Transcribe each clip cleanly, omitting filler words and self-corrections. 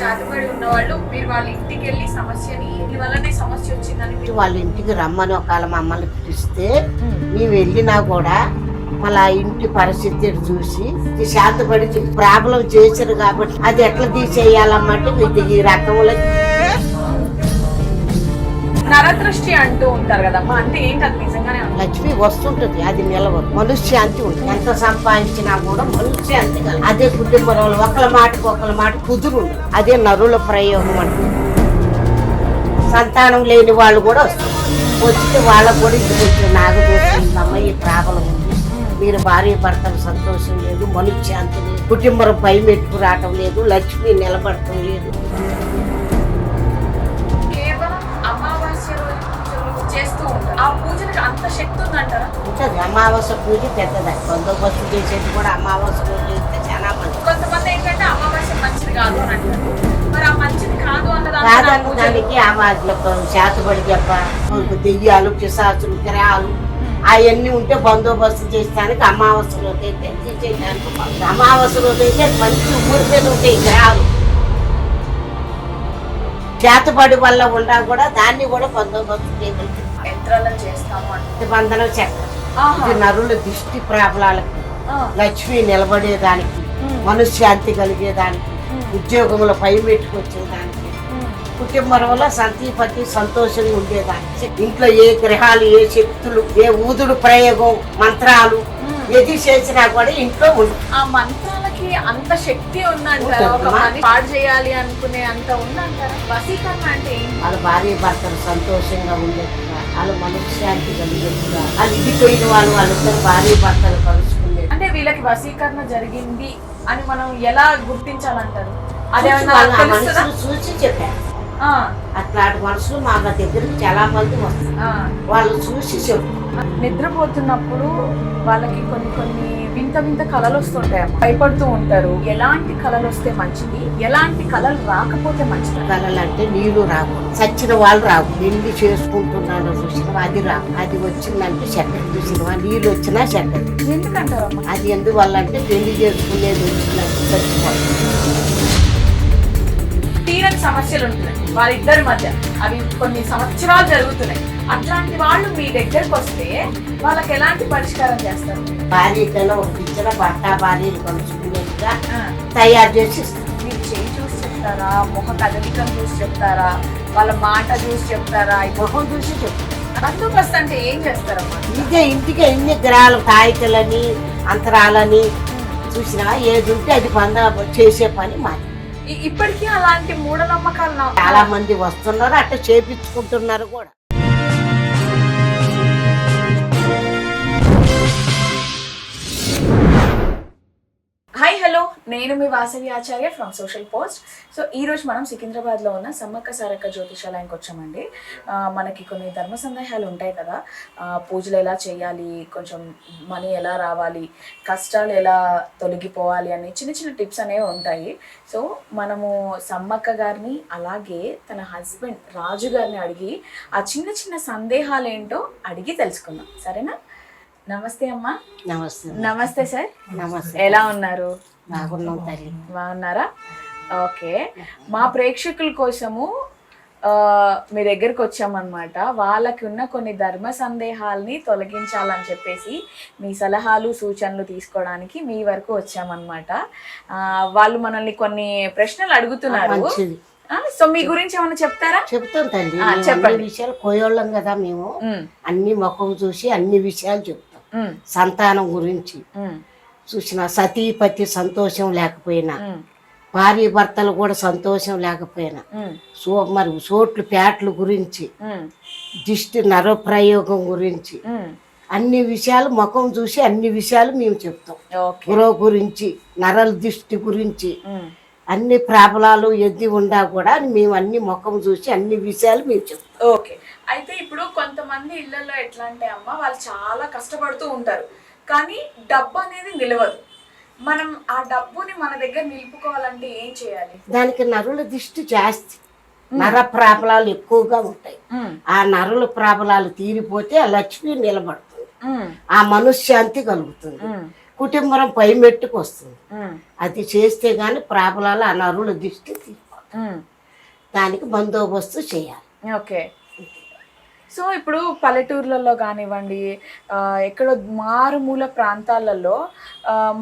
జాతపడి ఉన్నవాళ్ళు మీరు వాళ్ళ ఇంటికి వెళ్ళి సమస్యని వల్లనే సమస్య వచ్చిందని వాళ్ళ ఇంటికి రమ్మని ఒకవేళ మమ్మల్ని పిలిస్తే మేము వెళ్ళినా కూడా మళ్ళీ ఆ ఇంటి పరిస్థితి చూసి శాంతపడి ప్రాబ్లం చేశారు కాబట్టి అది ఎట్లా తీసేయాలమ్మంటే ఇది ఈ రకంలో నరదృష్టి అంటూ ఉంటారు కదమ్మా, అంటే ఏంటి అది నిజంగానే లక్ష్మి వస్తుంటది, అది నిలవదు. మనశ్శాంతి ఉంటుంది. ఎంత సంపాదించినా కూడా మనశ్శాంతి కలదు. అదే కుటుంబంలో ఒకళ్ళ మాట కుదురు, అదే నరుల ప్రయోగం అంటే. సంతానం లేని వాళ్ళు కూడా వస్తారు, వచ్చితే వాళ్ళకు కూడా ఇది కొంచెం నాగదోషం ఈ ప్రాబ్లం ఉంది, మీరు భార్య భర్తలు సంతోషం లేదు, మనశ్శాంతి లేదు, కుటుంబం పై మెట్టుకు రావటం లేదు, లక్ష్మి నిలబడటం లేదు. ఆ పూజకి అంత శక్తి ఉందంటారా? ఉంటుంది. అమావాస్య పూజ పెద్దది, బందోబస్తు చేసేది కూడా అమావాస్య రోజు చేస్తే చాలా మంది. కొంతమంది ఏంటంటే అమావాస్య మంచిది కాదు అని అంటారు, మరి ఆ మంచిది కాదు కాదనడానికి అమావాస్యలో శాతపడి చెప్ప దెయ్యాలు పిశాచులు గ్రహాలు అవన్నీ ఉంటే బందోబస్తు చేసేదానికి అమావాస్య రోజు అయితే తీసేయడానికి. అమావాస్య రోజు అయితే మంచి ఊరిపేలు ఉంటాయి గ్రహాలు, చేతబడి వల్ల ఉన్నా కూడా దాన్ని కూడా బందోబస్తు చేయగలుగుతాం. యంత్రాలను చేస్తాము అంటే బంధనం చక్రం నరుల దిష్టి ప్రాబలాలకి, లక్ష్మి నిలబడేదానికి, మనశ్శాంతి కలిగేదానికి, ఉద్యోగంలో పై మెట్టుకొచ్చేదానికి, కుటుంబంలో సంతీపతి సంతోషంగా ఉండేదానికి, ఇంట్లో ఏ గ్రహాలు ఏ శక్తులు ఏ ఊదుడు ప్రయోగం మంత్రాలు ఏది చేసినా కూడా ఇంట్లో ఉంటుంది. ఆ మంత్రాలకి అంత శక్తి ఉందంటారా? ఒక పని పాడు చేయాలి అనుకునే అంత ఉందంటారా? వశీకరణ అంటే వాళ్ళ భార్య భర్తలు సంతోషంగా ఉండేట్టుగా, వాళ్ళ మనశ్శాంతి కలిగేట్టుగా, వాళ్ళు ఇదిపోయిన వాళ్ళిద్దరు భార్య భర్తలు కలుసుకునే. అంటే వీళ్ళకి వశీకరణ జరిగింది అని మనం ఎలా గుర్తించాలంటారు? మనుషులు చూసి చెప్పారు. అట్లాంటి మనుషులు మా దగ్గరికి చాలా మంది వస్తారు, వాళ్ళు చూసి చెప్తారు. నిద్రపోతున్నప్పుడు వాళ్ళకి కొన్ని వింత కళలు వస్తుంటాయి, భయపడుతూ ఉంటారు. ఎలాంటి కళలు వస్తే మంచిది, ఎలాంటి కళలు రాకపోతే మంచిది? కళలు అంటే నీళ్లు రావు, చచ్చిన వాళ్ళు రావు, నిండి చేసుకుంటున్నాను చూసినవా అది రావు, అది వచ్చిందంటే చెడ్డ, చూసినవా నీళ్ళు వచ్చినా చెడ్డ. ఎందుకంటారు అది ఎందువల్ల అంటే పెళ్లి చేసుకునేది వచ్చిందంటే చచ్చిపోతుంది. తీరని సమస్యలు ఉంటున్నాయి వాళ్ళిద్దరి మధ్య, అవి కొన్ని సంవత్సరాలు జరుగుతున్నాయి. అట్లాంటి వాళ్ళు మీ దగ్గరకు వస్తే వాళ్ళకి ఎలాంటి పరిష్కారం చేస్తారు? భార్యకైనా ఒక ఇచ్చిన భర్త భార్యలు కలుసుకునేట్టుగా తయారు చేసి మీరు చేయి చూసి చెప్తారా, ముఖ కదలికను చూసి చెప్తారా, వాళ్ళ మాట చూసి చెప్తారా? ముఖం చూసి చెప్తారు. బందోబస్తు అంటే ఏం చేస్తారమ్మా? ఇదే ఇంటికి ఎన్ని గ్రహాలు కాగితాలని అంతరాలని చూసినా ఏది ఉంటే అది చేసే పని మాది. ఇప్పటికీ అలాంటి మూఢనమ్మకాలు చాలా మంది వస్తున్నారు, అట్లా చేపించుకుంటున్నారు కూడా. హాయ్ హలో, నేను మీ వాసవి ఆచార్య ఫ్రమ్ సోషల్ పోస్ట్. సో ఈరోజు మనం సికింద్రాబాద్లో ఉన్న సమ్మక్క సారక్క జ్యోతిషాలయానికి వచ్చామండి. మనకి కొన్ని ధర్మ సందేహాలు ఉంటాయి కదా, పూజలు ఎలా చేయాలి, కొంచెం మనీ ఎలా రావాలి, కష్టాలు ఎలా తొలగిపోవాలి అని చిన్న టిప్స్ అనేవి ఉంటాయి. సో మనము సమ్మక్క గారిని అలాగే తన హస్బెండ్ రాజు గారిని అడిగి ఆ చిన్న సందేహాలు ఏంటో అడిగి తెలుసుకుందాం, సరేనా? నమస్తే అమ్మా. నమస్తే. నమస్తే సార్. నమస్తే. ఎలా ఉన్నారు? బాగున్నాం తల్లి. బాగున్నారా? ఓకే, మా ప్రేక్షకుల కోసము మీ దగ్గరకు వచ్చామన్నమాట. వాళ్ళకి ఉన్న కొన్ని ధర్మ సందేహాల్ని తొలగించాలని చెప్పేసి మీ సలహాలు సూచనలు తీసుకోవడానికి మీ వరకు వచ్చామన్నమాట. వాళ్ళు మనల్ని కొన్ని ప్రశ్నలు అడుగుతున్నారు. సో మీ గురించి ఏమైనా చెప్తారా? చెప్తాం తల్లి. చెప్పండి. విషయాలు కోయోళ్ళం కదా మేము, అన్ని ముఖం చూసి అన్ని విషయాలు చెప్తాం. సంతానం గురించి చూసిన, సతీపతి సంతోషం లేకపోయినా, భార్య భర్తలు కూడా సంతోషం లేకపోయినా, మరి సోట్లు పేటల గురించి, దిష్టి నర ప్రయోగం గురించి అన్ని విషయాలు ముఖం చూసి అన్ని విషయాలు మేము చెప్తాం. గురువు గురించి, నరల దిష్టి గురించి, అన్ని ప్రాబ్లాలు ఎద్ది ఉండా కూడా మేము అన్ని ముఖం చూసి అన్ని విషయాలు మేము చెప్తాం. ఓకే, అయితే ఇప్పుడు కొంతమంది ఇళ్లలో ఎట్లా అంటే అమ్మ, వాళ్ళు చాలా కష్టపడుతూ ఉంటారు కానీ డబ్బు అనేది నిలవదు. మనం ఆ డబ్బుని మన దగ్గర నిలుపుకోవాలంటే ఏం చేయాలి? దానికి నరుల దిష్టి జాస్తి, నర ప్రాబలాలు ఎక్కువగా ఉంటాయి. ఆ నరుల ప్రాబలాలు తీరిపోతే ఆ లక్ష్మి నిలబడుతుంది, ఆ మనశ్శాంతి కలుగుతుంది, కుటుంబం పై మెట్టుకు వస్తుంది. అది చేస్తే గాని ప్రాబలాలు ఆ నరుల దిష్టి తీరిపోతుంది. దానికి బందోబస్తు చేయాలి. ఓకే. సో ఇప్పుడు పల్లెటూర్లలో కానివ్వండి, ఎక్కడో మారుమూల ప్రాంతాలలో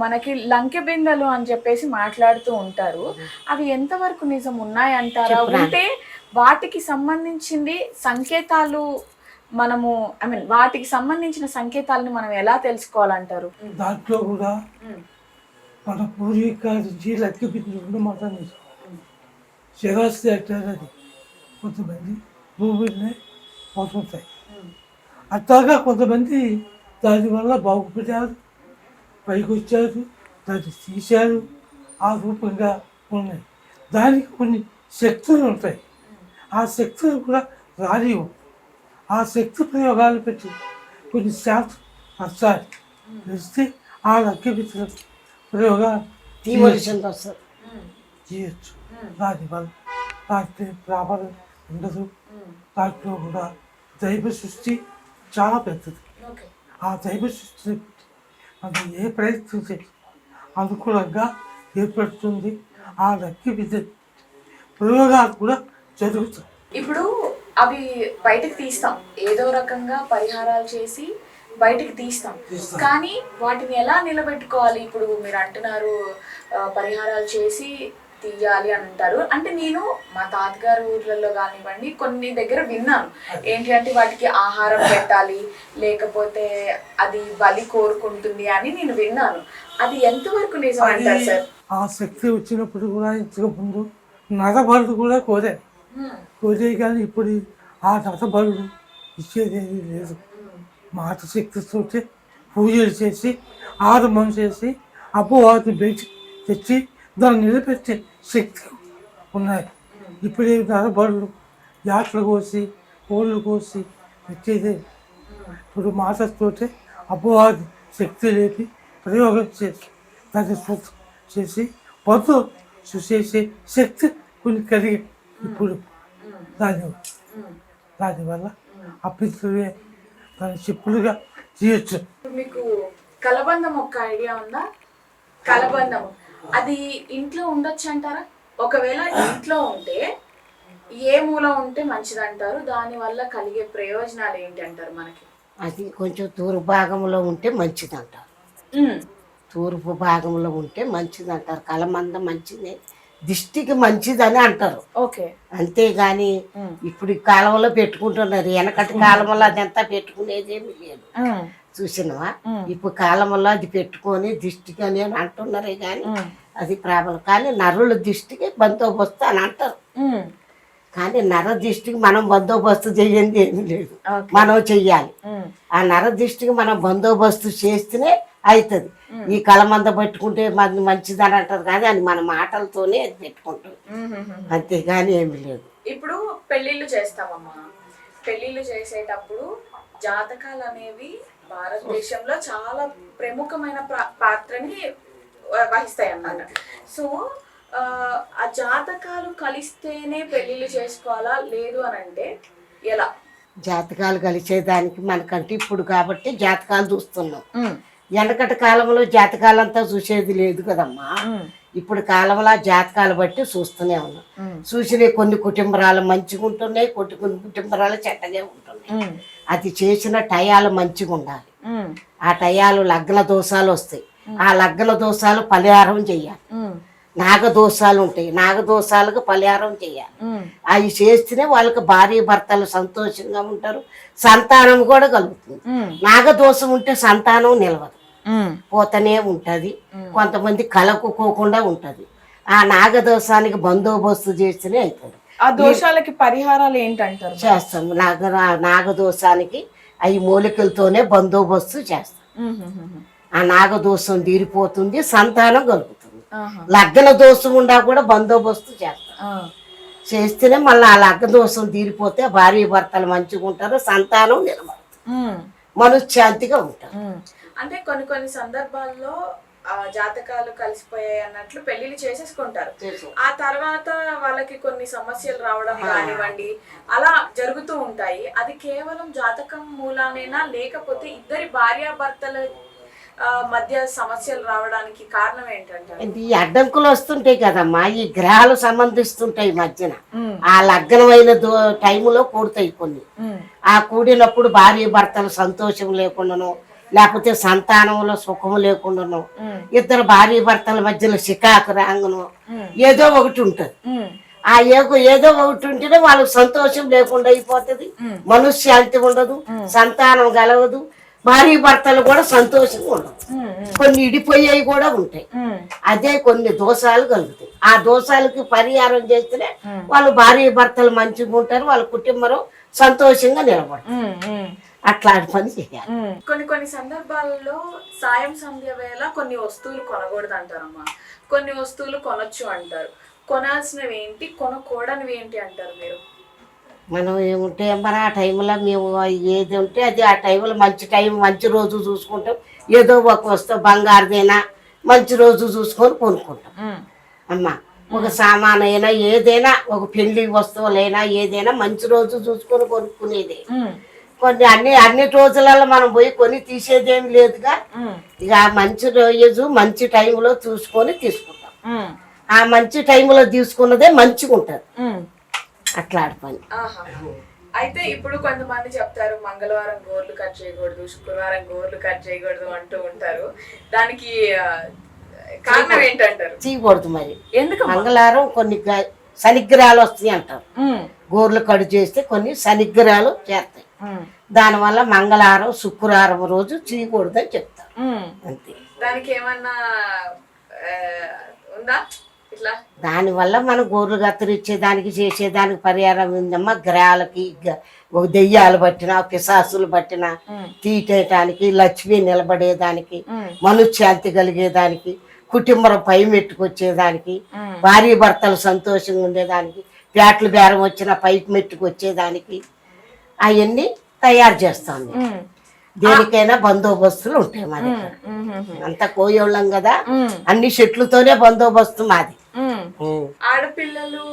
మనకి లంకె బిందెలు అని చెప్పేసి మాట్లాడుతూ ఉంటారు. అవి ఎంతవరకు నిజం ఉన్నాయంటారా? ఉంటే వాటికి సంబంధించింది సంకేతాలు మనము వాటికి సంబంధించిన సంకేతాలను మనం ఎలా తెలుసుకోవాలంటారు? దాంట్లో కూడా మన పూర్వీకుల నుంచి లక్కి బిందులు మాట్లాడి స్థిరాస్తి అంటారు. అది కొంతమంది భూముల్ని పోతుంటాయి. అట్లాగా కొంతమంది దానివల్ల బాగుపడ్డారు, పైకి వచ్చారు, దాన్ని తీశారు, ఆ రూపంగా ఉన్నాయి. దానికి కొన్ని శక్తులు ఉంటాయి. ఆ శక్తులు కూడా రానివ్వు. ఆ శక్తి ప్రయోగాలు పెట్టి కొన్ని శాస్త్ర పరచాలి. వేస్తే ఆ లక్కి బిందుల ప్రయోగాలు చేయొచ్చు. దానివల్ల దాంట్లో ప్రాబల్యం ఉండదు. దాంట్లో కూడా దైవ సృష్టి చాలా పెద్దది. ఆ దైవ సృష్టి మనం ఏ ప్రయత్నం చేసి అనుకూలంగా ఏర్పడుతుంది. ఆ లక్కి బిందె ప్రయోగాలు కూడా జరుగుతాయి. ఇప్పుడు అవి బయటకు తీస్తాం, ఏదో రకంగా పరిహారాలు చేసి బయటికి తీస్తాం. కానీ వాటిని ఎలా నిలబెట్టుకోవాలి? ఇప్పుడు మీరు అంటున్నారు పరిహారాలు చేసి తీయాలి అని అంటారు. అంటే నేను మా తాతగారు ఊర్లలో కానివ్వండి కొన్ని దగ్గర విన్నాను. ఏంటి అంటే వాటికి ఆహారం పెట్టాలి, లేకపోతే అది బలి కోరుకుంటుంది అని నేను విన్నాను. అది ఎంతవరకు నిజం అంటారు సార్? ఆ శక్తి వచ్చినప్పుడు కూడా ఇంతకు ముందు నరబలు కూడా కోరే కానీ ఇప్పుడు ఆ నరబలు ఇచ్చేది ఏది లేదు. మాట శక్తితో పూజలు చేసి ఆరంభం చేసి అపవాది బయట తెచ్చి దాన్ని నిలబెట్టే శక్తి ఉన్నాయి. ఇప్పుడే నరబడులు యాట్లు కోసి కోళ్ళు కోసి పెట్టేదే. ఇప్పుడు మాటతోటే అపవాది శక్తి లేపి ప్రయోగం చేసి దాన్ని శుద్ధం చేసి పొద్దు చూసేసే శక్తి కొన్ని కలిగి ఇప్పుడు దానివల్ల అప్పితులే దాని చెప్పులుగా చేయొచ్చు. మీకు కలబందం ఒక ఐడియా ఉందా? కలబందం అది ఇంట్లో ఉండొచ్చు అంటారా? ఒకవేళ ఇంట్లో ఉంటే ఏ మూల ఉంటే మంచిది అంటారు? దాని వల్ల కలిగే ప్రయోజనాలు ఏంటి అంటారు మనకి? అది కొంచెం తూర్పు భాగంలో ఉంటే మంచిది అంటారు. తూర్పు భాగంలో ఉంటే మంచిది అంటారు. కలబంద మంచిది, దిష్టికి మంచిదని అంటారు. ఓకే. అంతేగాని ఇప్పుడు ఈ కాలంలో పెట్టుకుంటున్నారు. వెనకటి కాలంలో అదంతా పెట్టుకునేది ఏమి లేదు. చూసినవా? ఇప్పుడు కాలంలో అది పెట్టుకొని దిష్టికి అని అంటున్నారే కానీ అది ప్రాబ్లం. కానీ నరుల దిష్టికి బందోబస్తు అని అంటారు. కానీ నర దిష్టికి మనం బందోబస్తు చేయండి ఏమి లేదు, మనం చెయ్యాలి. ఆ నర దిష్టికి మనం బందోబస్తు చేస్తేనే అవుతుంది. ఈ కలమంద పెట్టుకుంటే మంచిది అని అంటారు కానీ అది మన మాటలతోనే అది పెట్టుకుంటాం, అంతేగాని ఏమి లేదు. ఇప్పుడు పెళ్ళిళ్ళు చేస్తామమ్మా, పెళ్ళిళ్ళు చేసేటప్పుడు జాతకాలు అనేవి భారతదేశంలో చాలా ప్రముఖమైన పాత్రని వహిస్తాయి అన్నమాట. సో ఆ జాతకాలు కలిస్తేనే పెళ్ళిళ్ళు చేసుకోవాలా, లేదు అని అంటే ఎలా? జాతకాలు కలిసేదానికి మనకంటే ఇప్పుడు కాబట్టి జాతకాలు చూస్తున్నాం. వెనకటి కాలంలో జాతకాలంతా చూసేది లేదు కదమ్మా. ఇప్పుడు కాలంలో జాతకాలు బట్టి చూస్తూనే ఉన్నాం. చూసిన కొన్ని కుటుంబరాలు మంచిగా ఉంటున్నాయి, కొన్ని కుటుంబరాలు చెడ్డగా ఉంటున్నాయి. అది చేసిన టయాలు మంచిగా ఉండాలి. ఆ టయాలు లగ్న దోషాలు వస్తాయి. ఆ లగ్న దోషాలు పరిహారం చెయ్యాలి. నాగదోషాలు ఉంటాయి, నాగదోషాలకు పరిహారం చేయాలి. అవి చేస్తేనే వాళ్ళకి భార్య భర్తలు సంతోషంగా ఉంటారు, సంతానం కూడా కలుగుతుంది. నాగదోషం ఉంటే సంతానం నిలవదు, పోతనే ఉంటది. కొంతమంది కలకుకోకుండా ఉంటది. ఆ నాగదోషానికి బందోబస్తు చేస్తేనే అవుతుంది. ఆ దోషాలకి పరిహారాలు ఏంటంటారు? చేస్తాము. నాగదోషానికి అవి మూలికలతోనే బందోబస్తు చేస్తాం. ఆ నాగదోషం తీరిపోతుంది, సంతానం కలుగుతుంది. లగ్న దోషం ఉండా కూడా బందోబస్తు చేస్తాం. చేస్తేనే మళ్ళీ ఆ లగ్న దోషం తీరిపోతే భార్య భర్తలు మంచిగా ఉంటారు, సంతానం నిలబడుతుంది, మనశ్శాంతిగా ఉంటారు. అంటే కొన్ని సందర్భాల్లో జాతకాలు కలిసిపోయాయి అన్నట్లు పెళ్లిళ్ళు చేసేసుకుంటారు. ఆ తర్వాత వాళ్ళకి కొన్ని సమస్యలు రావడం కానివ్వండి అలా జరుగుతూ ఉంటాయి. అది కేవలం జాతకం మూలానేనా, లేకపోతే ఇద్దరి భార్యాభర్తల మధ్య సమస్యలు రావడానికి కారణం ఏంటంటారు? ఈ అడ్డంకులు వస్తుంటాయి కదమ్మా, ఈ గ్రహాలు సంబంధిస్తుంటాయి మధ్యన. ఆ లగ్నమైన టైంలో కూడతాయి కొన్ని. ఆ కూడినప్పుడు భార్య భర్తలు సంతోషం లేకుండాను, లేకపోతే సంతానంలో సుఖం లేకుండాను, ఇద్దరు భార్య భర్తల మధ్యలో చికాకు రాంగును ఏదో ఒకటి ఉంటది. ఆ ఏదో ఒకటి ఉంటేనే వాళ్ళకి సంతోషం లేకుండా అయిపోతుంది, మనశ్శాంతి ఉండదు, సంతానం కలవదు, భార్య భర్తలు కూడా సంతోషంగా ఉండదు. కొన్ని ఇడిపోయేవి కూడా ఉంటాయి. అదే కొన్ని దోషాలు కలుగుతాయి. ఆ దోషాలకి పరిహారం చేస్తేనే వాళ్ళు భార్య భర్తలు మంచిగా ఉంటారు, వాళ్ళ కుటుంబం సంతోషంగా నిలబడతారు. అట్లాంటి పని చేయాలి. కొన్ని సందర్భాలలో సాయం సంధ్య వేళ కొన్ని వస్తువులు కొనకూడదు అంటారమ్మా, కొన్ని వస్తువులు కొనొచ్చు అంటారు. కొనాల్సినవి ఏంటి, కొనకూడనివి ఏంటి అంటారు మీరు? మనం ఏముంటే మరి ఆ టైంలో మేము ఏది ఉంటే అది ఆ టైంలో మంచి రోజు చూసుకుంటాం. ఏదో ఒక వస్తువు బంగారుదైనా మంచి రోజు చూసుకొని కొనుక్కుంటాం. అమ్మ ఒక సామాన్ అయినా ఏదైనా, ఒక పెళ్లి వస్తువులైనా ఏదైనా మంచి రోజు చూసుకొని కొనుక్కునేది. కొన్ని అన్ని రోజులలో మనం పోయి కొని తీసేదేమి లేదుగా. ఇక మంచి రోజు మంచి టైంలో చూసుకొని తీసుకుంటాం. ఆ మంచి టైంలో తీసుకున్నదే మంచిగా ఉంటుంది. అట్లాంటి పని. అయితే ఇప్పుడు కొంతమంది చెప్తారు మంగళవారం గోర్లు కట్ చేయకూడదు, శుక్రవారం గోర్లు కట్ చేయకూడదు అంటూ ఉంటారు. దానికి కారణం ఏంటంటారు? చేయకూడదు మరి. ఎందుకు? మంగళవారం కొన్ని శనిగ్రహాలు వస్తాయి అంటారు. గోర్లు కట్ చేస్తే కొన్ని శనిగ్రహాలు చేస్తాయి. దానివల్ల మంగళవారం శుక్రవారం రోజు చేయకూడదు అని చెప్తారు. అంతే. దానికి ఏమన్నా ఉందా? ఇట్లా దానివల్ల మనం గోర్లు కత్తిరించేదానికి చేసేదానికి పరిహారం ఉందమ్మా. గ్రహాలకి ఒక దెయ్యాలు పట్టినా, పిశాసులు పట్టినా తీయటానికి, లక్ష్మి నిలబడేదానికి, మనశ్శాంతి కలిగేదానికి, కుటుంబం పై మెట్టుకొచ్చేదానికి, భార్య భర్తలు సంతోషంగా ఉండేదానికి, పేటలు బేరం వచ్చిన పైకి మెట్టుకొచ్చేదానికి అవన్నీ తయారు చేస్తాం. దేనికైనా బందోబస్తులు ఉంటాయి మాది. అంతా కోయోళ్ళం కదా, అన్ని చెట్లతోనే బందోబస్తు మాది. ఆడపిల్లలు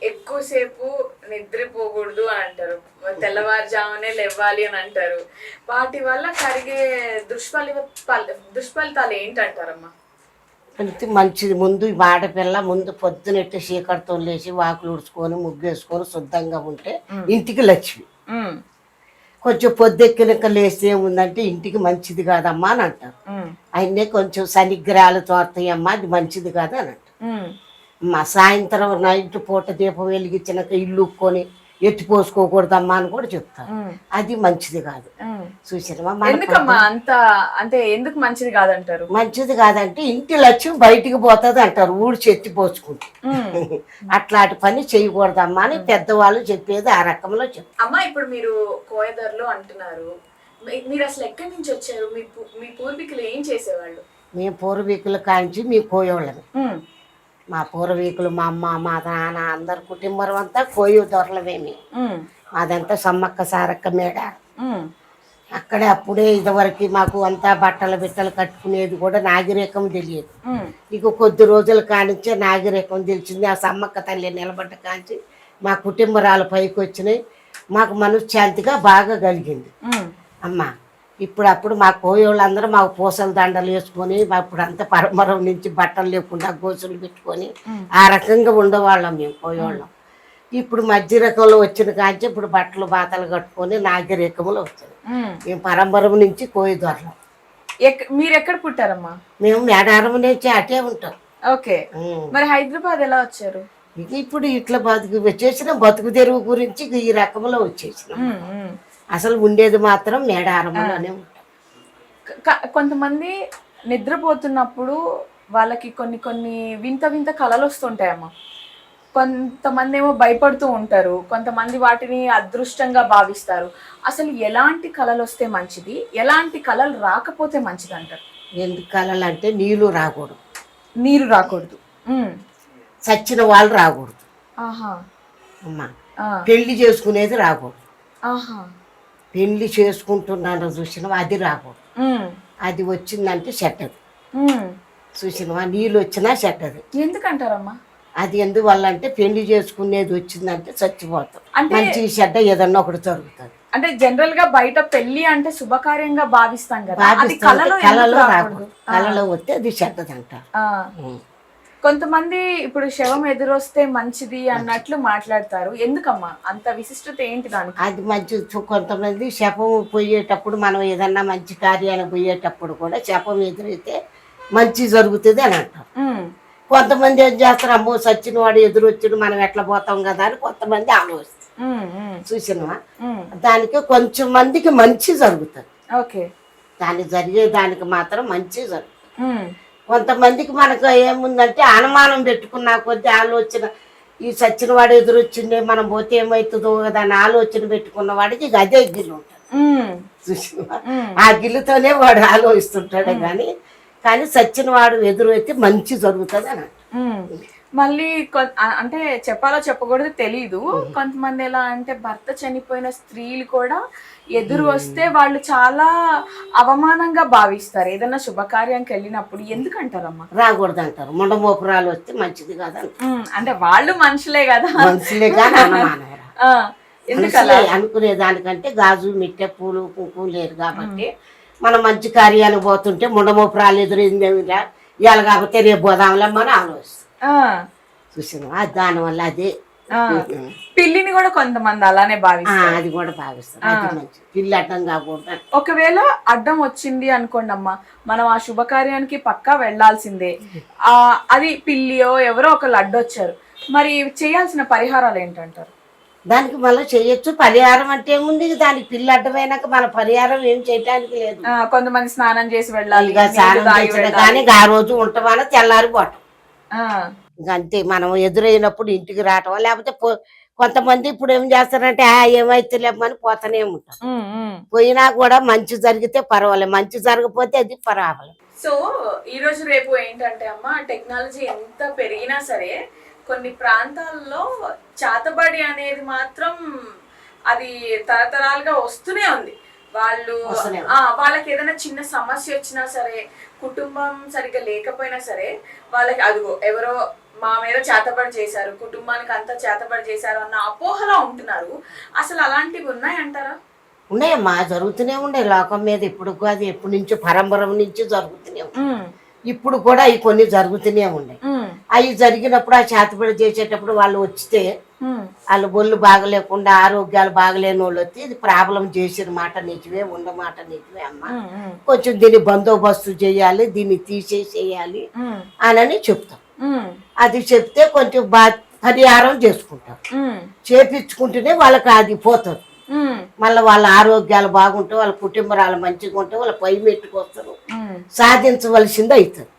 ఎక్కువసేపు నిద్రపోకూడదు అని అంటారు, తెల్లవారుజామునే లేవాలి అని అంటారు. వాటి వల్ల కలిగే దుష్ఫలితాలు ఏంటంటారమ్మా? మంచిది. ముందు ఆడపిల్ల ముందు పొద్దునెట్టి చీకటితో లేచి వాకులు ఉడుచుకొని ముగ్గేసుకొని శుద్ధంగా ఉంటే ఇంటికి లక్ష్మి. కొంచెం పొద్దెక్కినక లేస్తే ఏముందంటే ఇంటికి మంచిది కాదమ్మా అని అంటారు. ఆయన్నే కొంచెం శనిగ్రహాలు తోస్తాయమ్మా, అది మంచిది కాదు అని అంటారు. మా సాయంత్రం నైట్ పూట దీపం వెలిగించినాక ఇల్లు ఉక్కొని ఎత్తిపోసుకోకూడదమ్మా అని కూడా చెప్తారు. అది మంచిది కాదు. చూసినమ్మా, ఎందుకమ్మా అంత అంటే ఎందుకు మంచిది కాదంటారు? మంచిది కాదంటే ఇంటి లక్ష్యం బయటికి పోతుంది అంటారు, ఊడ్చి ఎత్తిపోసుకుంటే. అట్లాంటి పని చేయకూడదమ్మా అని పెద్దవాళ్ళు చెప్పేది ఆ రకంలో చెప్తారు. అమ్మా, ఇప్పుడు మీరు కోయదర్లో అంటున్నారు, మీరు అసలు ఎక్కడి నుంచి వచ్చారు? మీ పూర్వీకులు ఏం చేసేవాళ్ళు? మేము పూర్వీకుల కాంచి మీ కోయోళ్ళని. మా పూర్వీకులు, మా అమ్మ, మా నాన్న, అందరు కుటుంబం అంతా కోయి దొరలమేమి. అదంతా సమ్మక్క సారక్క మేడ. అక్కడే అప్పుడే ఇదివరకు మాకు అంతా బిట్టలు కట్టుకునేది కూడా నాగిరేకం తెలియదు. ఇక కొద్ది రోజుల కానించే నాగిరేకం తెలిసింది. ఆ సమ్మక్క తల్లి నిలబడ్డ కాంచి మా కుటుంబరాలు పైకి వచ్చినాయి. మాకు మనశ్శాంతిగా బాగా కలిగింది. అమ్మ అప్పుడు మా కోయోళ్ళందరూ మాకు పూసల దండలు వేసుకొని, అప్పుడు అంతా పరమరం నుంచి బట్టలు లేకుండా గోసులు పెట్టుకొని ఆ రకంగా ఉండేవాళ్ళం మేము కోయోళ్ళం. ఇప్పుడు మధ్య రకంలో వచ్చిన కాంచి ఇప్పుడు బట్టలు బాతలు కట్టుకొని నాగరికములు వచ్చాయి. మేము పరంపరం నుంచి కోయి దొరలం. మీరు ఎక్కడ పుట్టారమ్మా? మేము మేడారం నుంచి అటే ఉంటాం. ఓకే. మరి హైదరాబాద్ ఎలా వచ్చారు? ఇప్పుడు ఇట్లా వచ్చేసిన బతుకు తెరువు గురించి ఈ రకంలో వచ్చేసినాం. అసలు ఉండేది మాత్రం మేడారంలోనే ఉంటాం. కొంతమంది నిద్రపోతున్నప్పుడు వాళ్ళకి కొన్ని వింత వింత కళలు వస్తుంటాయమ్మా. కొంతమంది ఏమో భయపడుతూ ఉంటారు, కొంతమంది వాటిని అదృష్టంగా భావిస్తారు. అసలు ఎలాంటి కళలు వస్తే మంచిది, ఎలాంటి కళలు రాకపోతే మంచిది అంటారు? ఎందుకు కళలు అంటే నీళ్ళు రాకూడదు. నీరు రాకూడదు, చచ్చిన వాళ్ళు రాకూడదు. అమ్మా పెళ్లి చేసుకునేది రాకూడదు. పెళ్లి చేసుకుంటున్నాను చూసినవా, అది రాకూడదు. అది వచ్చిందంటే చెడ్డది. చూసినవా, నీళ్ళు వచ్చినా చెడ్డది. ఎందుకంటారమ్మా? అది ఎందువల్ల అంటే పెళ్లి చేసుకునేది వచ్చిందంటే చచ్చిపోతాం. మంచి చెడ్డ ఏదన్నా ఒకటి జరుగుతుంది. అంటే జనరల్ గా బయట పెళ్లి అంటే శుభకార్యంగా భావిస్తాం కదా, అది భావిస్తుంది. కళలో కళలో ఎందుకు రాకూడదు? రాకూడదు. కళలో వస్తే అది చెడ్డదంటారు. ఆ. కొంతమంది ఇప్పుడు శవం ఎదురొస్తే మంచిది అన్నట్లు మాట్లాడతారు, ఎందుకమ్మా అంత విశిష్టత ఏంటి దానికి? అది మంచి కొంతమంది శపం పోయేటప్పుడు మనం ఏదన్నా మంచి కార్యానికి పోయేటప్పుడు కూడా శపం ఎదురైతే మంచి జరుగుతుంది అని అంటారు. ఉమ్, కొంతమంది ఏం చేస్తారు, అమ్మో సచ్చిన వాడు ఎదురొచ్చుడు మనం ఎట్లా పోతాం కదా అని కొంతమంది ఆలోచిస్తారు. చూసినవా, దానికి కొంచెం మందికి మంచి జరుగుతుంది. ఓకే. దానికి జరిగే దానికి మాత్రం మంచి జరుగుతుంది. కొంతమందికి మనకు ఏముందంటే అనుమానం పెట్టుకున్న కొద్ది ఆలోచన, ఈ సచ్చిన వాడు ఎదురొచ్చిండే మనం పోతే ఏమవుతుందో కదా అని ఆలోచన పెట్టుకున్న వాడికి ఇక అదే గిల్లు ఉంటుంది. చూసినవా, ఆ గిల్లుతోనే వాడు ఆలోచిస్తుంటాడు. కానీ సచ్చిన వాడు ఎదురైతే మంచి జరుగుతుంది అని మళ్ళీ అంటే చెప్పాలో చెప్పకూడదు తెలీదు, కొంతమంది ఎలా అంటే భర్త చనిపోయిన స్త్రీలు కూడా ఎదురు వస్తే వాళ్ళు చాలా అవమానంగా భావిస్తారు ఏదైనా శుభకార్యానికి వెళ్ళినప్పుడు. ఎందుకంటారమ్మా? రాకూడదు అంటారు. ముండమోపురాలు వస్తే మంచిది కాదంట. అంటే వాళ్ళు మనుషులే కదా, మనుషులే కానీ అనుమానం ఎందుకలా అనుకునే దానికంటే గాజు మిట్టె పూలు కుంకుమ లేరు కాబట్టి మనం మంచి కార్యానికి పోతుంటే ముండమోపురాలు ఎదురైందేమిరా ఇవాళ కాకపోతే రేపు పోదాంలే మనం ఆలోచిస్తాం. చూసినా దానివల్ల అదే పిల్లిని కూడా కొంతమంది అలానే భావిస్తారు. అది కూడా భావిస్తారు. అది మంచి పిల్లి అడ్డం కాకూడదు. ఒకవేళ అడ్డం వచ్చింది అనుకోండి అమ్మా, మనం ఆ శుభకార్యానికి పక్కా వెళ్లాల్సిందే, అది పిల్లియో ఎవరో ఒకళ్ళు అడ్డొచ్చారు, మరి చేయాల్సిన పరిహారాలు ఏంటంటారు? దానికి మళ్ళీ చేయొచ్చు. పరిహారం అంటే ఏముంది, దానికి పిల్లి అడ్డమైనాక మన పరిహారం ఏం చేయడానికి లేదు. కొంతమంది స్నానం చేసి వెళ్ళాలి, ఇక స్నానం చేసిన కానీ ఆ రోజు ఉంటామని తెల్లారిపోవటం. ఇంక అంతే. మనం ఎదురైనప్పుడు ఇంటికి రావటం, లేకపోతే కొంతమంది ఇప్పుడు ఏం చేస్తారంటే ఏమైతే లేమని పోతానే ఉంటాం. పోయినా కూడా మంచి జరిగితే పర్వాలేదు, మంచి జరగకపోతే అది పర్వాలేదు. సో ఈ రోజు రేపు ఏంటంటే అమ్మా, టెక్నాలజీ ఎంత పెరిగినా సరే కొన్ని ప్రాంతాల్లో చాతబడి అనేది మాత్రం అది తరతరాలుగా వస్తూనే ఉంది. వాళ్ళకి ఏదైనా చిన్న సమస్య వచ్చినా సరే, కుటుంబం సరిగ్గా లేకపోయినా సరే, వాళ్ళకి అదిగో ఎవరో మా మీద చేతబడి చేశారు, కుటుంబానికి అంతా చేతబడి చేశారు అన్న అపోహలో ఉంటున్నారు. అసలు అలాంటివి ఉన్నాయంటారా? ఉన్నాయమ్మా, జరుగుతూనే ఉండే లోకం మీద. ఇప్పుడు కాదు, ఎప్పటి నుంచో పరంపర నుంచి జరుగుతూనే ఉన్నాయి. ఇప్పుడు కూడా అవి కొన్ని జరుగుతూనే ఉన్నాయి. అవి జరిగినప్పుడు ఆ చేతబడి చేసేటప్పుడు వాళ్ళు వచ్చితే వాళ్ళు ఒళ్ళు బాగలేకుండా ఆరోగ్యాలు బాగలేని వాళ్ళు వస్తే ఇది ప్రాబ్లం చేసిన మాట నిజమే, ఉన్నమాట నిజమే అమ్మా, కొంచెం దీన్ని బందోబస్తు చేయాలి, దీన్ని తీసేసేయాలి అని చెప్తాం. అది చెప్తే కొంచెం పరిహారం చేసుకుంటారు. చేపించుకుంటేనే వాళ్ళకి అది పోతుంది. మళ్ళీ వాళ్ళ ఆరోగ్యాలు బాగుంటే, వాళ్ళ కుటుంబరాలు మంచిగా ఉంటే వాళ్ళ పై మెట్టుకు వస్తారు, సాధించవలసింది అవుతుంది.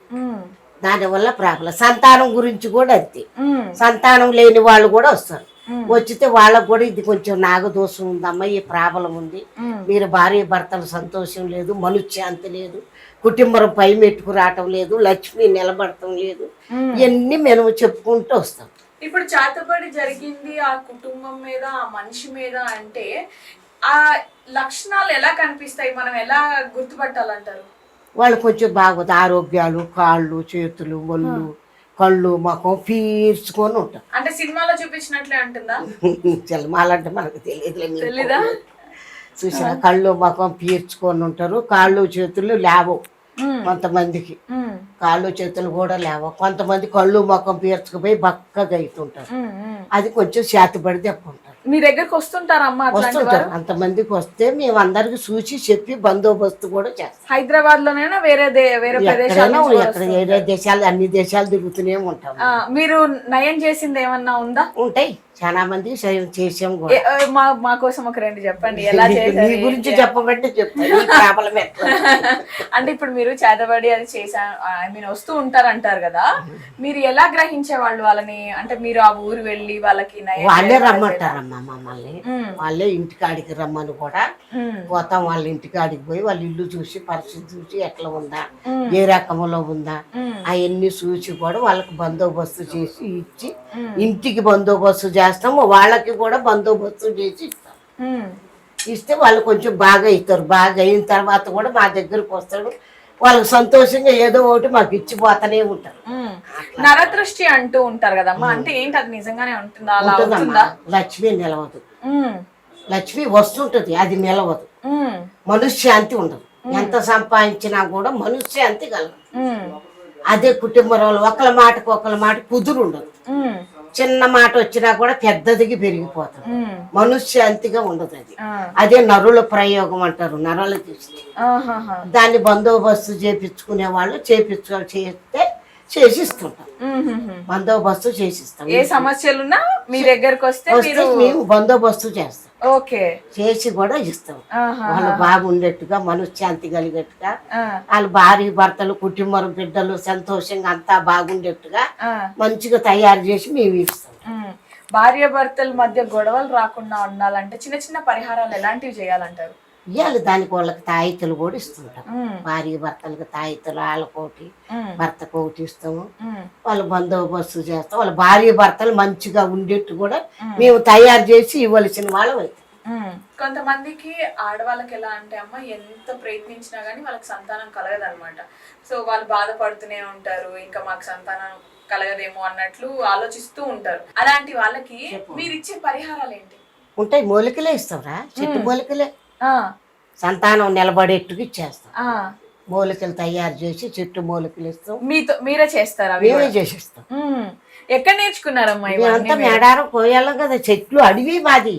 దానివల్ల ప్రాబ్లం. సంతానం గురించి కూడా అంతే. సంతానం లేని వాళ్ళు కూడా వస్తారు. వచ్చితే వాళ్ళకు కూడా ఇది కొంచెం నాగదోషం ఉందమ్మా, ఈ ప్రాబ్లం ఉంది, మీరు భార్య భర్తలు సంతోషం లేదు, మనశ్శాంతి లేదు, కుటుంబం పై మెట్టుకు రావటం లేదు, లక్ష్మి నిలబడటం లేదు, ఇవన్నీ మేము చెప్పుకుంటూ వస్తాం. ఇప్పుడు చేతబడి జరిగింది ఆ కుటుంబం మీద, ఆ మనిషి మీద అంటే ఆ లక్షణాలు ఎలా కనిపిస్తాయి, మనం ఎలా గుర్తుపట్టాలంటారు? వాళ్ళు కొంచెం బాగోదు, ఆరోగ్యాలు, కాళ్ళు చేతులు ఒళ్ళు కళ్ళు ముఖం పీర్చుకొని ఉంటారు. అంటే సినిమాలో చూపించినట్లే ఉంటుందా? సినిమాలంటే మనకు తెలియదులే. చూసిన తెలీదా? కళ్ళు ముఖం పీర్చుకొని ఉంటారు. కాళ్ళు చేతులు లేవవు కొంతమందికి, కాళ్ళు చేతులు కూడా లేవవు. కొంతమంది కళ్ళు ముఖం పీర్చుకుపోయి బక్కగా అవుతుంటారు. అది కొంచెం శాతపడి తెప్పుంటారు. మీ దగ్గరకు వస్తుంటారమ్మా? వస్తుంటారు. అంతమందికి వస్తే మేము అందరికి చూసి చెప్పి బందోబస్తు కూడా చేస్తాం. హైదరాబాద్ లోనైనా వేరే ప్రదేశాలు, వేరే దేశాలు, అన్ని దేశాలు తిరుగుతూనే ఉంటాం. మీరు నయం చేసింది ఏమన్నా ఉందా? ఉంటాయి, చాలా మంది చేసాం. మా కోసం ఒక రెండు చెప్పండి, ఎలా చేశారు గురించి చెప్పబట్టి చెప్తాను. అంటే ఇప్పుడు మీరు చేతబడి అది చేశాను, ఐ మీన్ వస్తూ ఉంటారు అంటారు కదా, మీరు ఎలా గ్రహించేవాళ్ళు వాళ్ళని? అంటే మీరు ఆ ఊరు వెళ్ళి వాళ్ళకి వాళ్ళే రమ్మంటారమ్మా మమ్మల్ని, వాళ్ళే ఇంటికాడికి రమ్మని కూడా పోతాం. వాళ్ళ ఇంటికాడికి పోయి వాళ్ళ ఇల్లు చూసి పరిస్థితి చూసి ఎట్లా ఉందా, ఏ రకంలో ఉందా అవన్నీ చూసి కూడా వాళ్ళకి బందోబస్తు చేసి ఇచ్చి, ఇంటికి బందోబస్తు చేస్తాము, వాళ్ళకి కూడా బందోబస్తు చేసి ఇస్తాం. ఇస్తే వాళ్ళు కొంచెం బాగా అవుతారు. బాగా అయిన తర్వాత కూడా మా దగ్గరకు వస్తాడు. వాళ్ళకి సంతోషంగా ఏదో ఒకటి మాకు ఇచ్చిపోతానే ఉంటారు. నరదృష్టి అంటూ ఉంటారు కదమ్మా, అంటే ఏంటి, అది నిజంగానే ఉంటుందా? అలా ఉంటుందా? లక్ష్మి నిలవదు. లక్ష్మి వస్తుంటది, అది నిలవదు. మనశ్శాంతి ఉండదు. ఎంత సంపాదించినా కూడా మనశ్శాంతి కలగదు. అదే కుటుంబంలో ఒకళ్ళ మాటకు ఒకళ్ళ మాట కుదురు ఉండదు. చిన్న మాట వచ్చినా కూడా పెద్దదికి పెరిగిపోతుంది. మనశ్శాంతిగా ఉండదు. అది అదే నరుల ప్రయోగం అంటారు. నరుల తీసి దాన్ని బందోబస్తు చేపించుకునే వాళ్ళు చేస్తే చేసిస్తుంటాం. బందోబస్తు చేసిస్తాం. ఏ సమస్యలున్నా మీ దగ్గరకు వస్తే మేము బందోబస్తు చేస్తాం. ఓకే, చేసి కూడా ఇస్తాం. వాళ్ళు బాగుండేట్టుగా, మనశ్శాంతి కలిగేట్టుగా, వాళ్ళు భార్య భర్తలు కుటుంబం బిడ్డలు సంతోషంగా అంతా బాగుండేట్టుగా మంచిగా తయారు చేసి మేము ఇస్తాం. భార్య భర్తల మధ్య గొడవలు రాకుండా ఉండాలంటే చిన్న చిన్న పరిహారాలు ఎలాంటివి చేయాలంటారు? ఇవ్వాలి. దానికి వాళ్ళకి తాయితలు కూడా ఇస్తుంటాం. భార్య భర్తలకు తాయితలు, వాళ్ళకోటి భర్తకు ఒకటి ఇస్తాము. వాళ్ళు బందోబస్తు చేస్తాం. వాళ్ళ భార్య భర్తలు మంచిగా ఉండేట్టు కూడా మేము తయారు చేసి ఇవ్వాల్సిన వాళ్ళం అయితే. కొంతమందికి ఆడవాళ్ళకి ఎలా అంటే అమ్మ ఎంత ప్రయత్నించినా గానీ వాళ్ళకి సంతానం కలగదన్నమాట. సో వాళ్ళు బాధపడుతూనే ఉంటారు, ఇంకా మాకు సంతానం కలగదేమో అన్నట్లు ఆలోచిస్తూ ఉంటారు. అలాంటి వాళ్ళకి మీరు ఇచ్చే పరిహారాలు ఏంటి ఉంటాయి? మూలికలే ఇస్తాంరా, చెట్టు మూలికలే. సంతానం నిలబడేట్టుగా ఇచ్చేస్తాం. మూలికలు తయారు చేసి చెట్టు మూలికలు ఇస్తాం. మీరే చేస్తారా? మేమే చేసిస్తాం. ఎక్కడ నేర్చుకున్నారమ్మా? మేమంతా మేడారం పోయాలం కదా. చెట్లు అడవి మాది,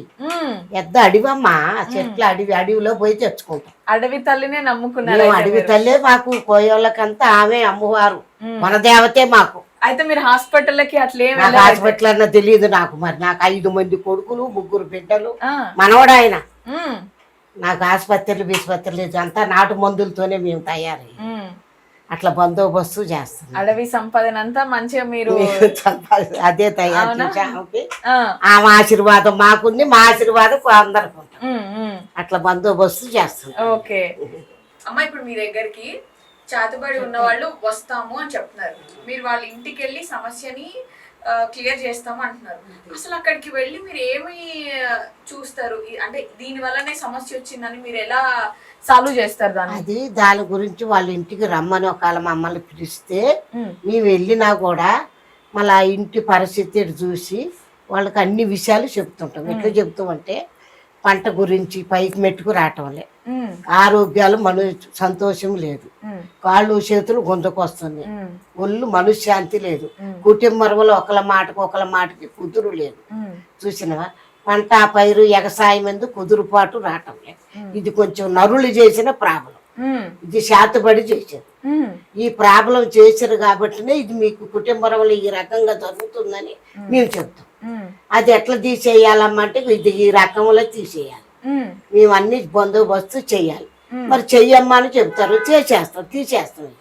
పెద్ద అడవమ్మా. చెట్లు అడవిలో పోయి తెచ్చుకుంటాం. అడవి తల్లినే నమ్ముకున్నారు. అడవి తల్లే మాకు పోయేళ్ళకంతా ఆమె అమ్మవారు, మన దేవతే మాకు. అయితే మీరు హాస్పిటల్కి అట్లే హాస్పిటల్ అన్న తెలియదు నాకు. మరి నాకు 5 మంది కొడుకులు, 3 బిడ్డలు, మనవడాయన. నాకు ఆసుపత్రులు అంతా నాటు మందులతోనే మేము తయారయ్యి అట్లా బందోబస్తు చేస్తాం. అడవి సంపదనంతా మంచిగా మీరు అదే తయారు చేసి ఆమె ఆశీర్వాదం మాకుంది, మా ఆశీర్వాదం అందరికి ఉంటాం. అట్లా బందోబస్తు చేస్తాం. ఓకే అమ్మ, ఇప్పుడు మీ దగ్గరికి చేతబడి ఉన్న వాళ్ళు వస్తాము అని చెప్తున్నారు. మీరు వాళ్ళ ఇంటికి వెళ్ళి సమస్యని క్లియర్ చేస్తాము అంటున్నారు. అసలు అక్కడికి వెళ్ళి మీరు ఏమి చూస్తారు? అంటే దీని వల్లనే సమస్య వచ్చిందని మీరు ఎలా సాల్వ్ చేస్తారు దాన్ని? దాని గురించి వాళ్ళ ఇంటికి రమ్మని ఒకవేళ మమ్మల్ని పిలిస్తే మేము వెళ్ళినా కూడా మళ్ళీ ఆ ఇంటి పరిస్థితి చూసి వాళ్ళకి అన్ని విషయాలు చెప్తుంటాం. ఎట్లా చెప్తామంటే పంట గురించి పైకి మెట్టుకు రావటంలే, ఆరోగ్యాలు సంతోషం లేదు, కాళ్ళు చేతులు గొంతుకొస్తుంది, ఒళ్ళు మనశ్శాంతి లేదు, కుటుంబంలో ఒకళ్ళ మాటకి కుదురు లేదు. చూసినవా? పంట పైరు ఎగసాయం ఎందుకు కుదురుపాటు రావటం లేదు. ఇది కొంచెం నరులు చేసిన ప్రాబ్లం. ఇది శాతబడి చేసేది. ఈ ప్రాబ్లం చేశారు కాబట్టినే ఇది మీకు కుటుంబంలో ఈ రకంగా జరుగుతుందని మేము చెప్తాం. అది ఎట్లా తీసేయాలమ్మంటే ఇది ఈ రకంలో తీసేయాలి. మేము అన్ని బందోబస్తు చెయ్యాలి. మరి చెయ్యమ్మా అని చెప్తారు, చేసేస్తాం, తీసేస్తాం.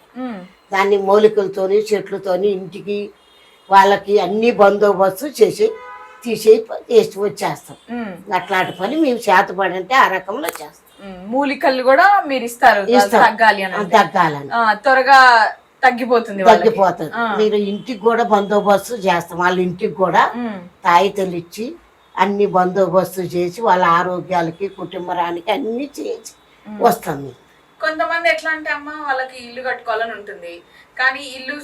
దాన్ని మూలికలతోని చెట్లతోని ఇంటికి వాళ్ళకి అన్ని బందోబస్తు తీసేసి వచ్చేస్తాం. అట్లాంటి పని మేము చేతపడి అంటే ఆ రకంలో చేస్తాం. మూలికలు కూడా మీరు ఇస్తారు తగ్గాలని, త్వరగా తగ్గిపోతుంది. మీరు ఇంటికి కూడా బందోబస్తు చేస్తాం. వాళ్ళ ఇంటికి కూడా తాయితలు ఇచ్చి అన్ని బందోబస్తు చేసి వాళ్ళ ఆరోగ్యాలకి కుటుంబానికి అన్ని చేసి వస్తాం. కొంతమంది ఎట్లా అంటే అమ్మ వాళ్ళకి ఇల్లు కట్టుకోవాలని ఉంటుంది, కానీ ఇల్లు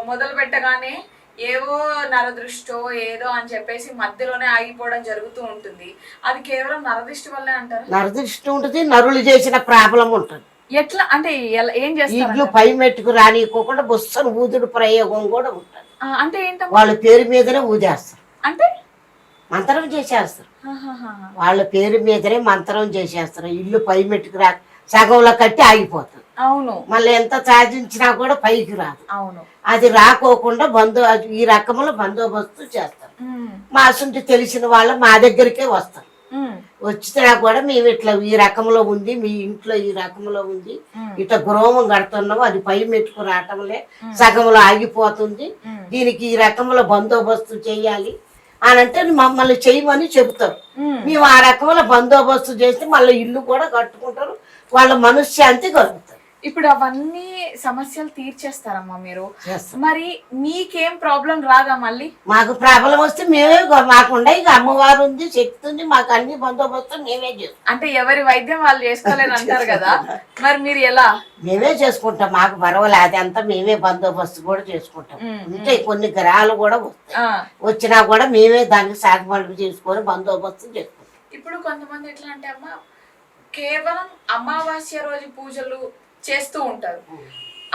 మొదలు పెట్టగానే ఏవో నరదృష్టో ఏదో అని చెప్పేసి మధ్యలోనే ఆగిపోవడం జరుగుతూ ఉంటుంది. అది కేవలం నరదృష్టి వల్లే అంటారు? నరదృష్టి ఉంటుంది, నరులు చేసిన ప్రాబ్లం ఉంటుంది. ఎట్లా అంటే ఏం చేస్తారు? ఇల్లు పై మెట్టుకు రానికోకుండా బుస్సను ఊదుడు ప్రయోగం కూడా ఉంటుంది. అంటే ఏంటో వాళ్ళ పేరు మీదనే ఊదేస్తారు. అంటే మంత్రం చేసేస్తారు. వాళ్ళ పేరు మీదనే మంత్రం చేసేస్తారు. ఇల్లు పై మెట్టుకు రా సగంలో కట్టి ఆగిపోతుంది. అవును. మళ్ళీ ఎంత సాధించినా కూడా పైకి రాదు. అవును. అది రాకోకుండా ఈ రకంలో బందోబస్తు చేస్తారు. మా అసంటి తెలిసిన వాళ్ళు మా దగ్గరికే వస్తారు. వచ్చినా కూడా మేము ఇట్లా ఈ రకంలో ఉంది, మీ ఇంట్లో ఈ రకంలో ఉంది, ఇట్లా గృహం కడుతున్నాము, అది పై మెట్టుకు రావటంలే సగంలో ఆగిపోతుంది, దీనికి ఈ రకంలో బందోబస్తు చెయ్యాలి అని అంటే మమ్మల్ని చెయ్యమని చెబుతారు. మేము ఆ రకంలో బందోబస్తు చేస్తే మళ్ళీ ఇల్లు కూడా కట్టుకుంటారు, వాళ్ళ మనశ్శాంతి కలుగుతారు. ఇప్పుడు అవన్నీ సమస్యలు తీర్చేస్తారమ్మా మీరు. మరి మీకేం ప్రాబ్లం రాగా? మళ్ళీ మాకు ప్రాబ్లం వస్తే మేమే మాకుండా ఇక అమ్మవారు ఉంది, శక్తి ఉంది, మాకు అన్ని బందోబస్తు మేమే చేస్తాం. అంటే ఎవరి వైద్యం వాళ్ళు చేసుకోలేని అంటారు కదా, మరి మీరు ఎలా? మేమే చేసుకుంటాం. మాకు పర్వాలేదు, అదంతా మేమే బందోబస్తు కూడా చేసుకుంటాం. అంటే కొన్ని గ్రహాలు కూడా వస్తాయి, వచ్చినా కూడా మేమే దానికి సాగుబడుగు చేసుకొని బందోబస్తు చేసుకుంటాం. ఇప్పుడు కొంతమంది ఎట్లా అంటే అమ్మ కేవలం అమావాస్య రోజు పూజలు చేస్తూ ఉంటారు.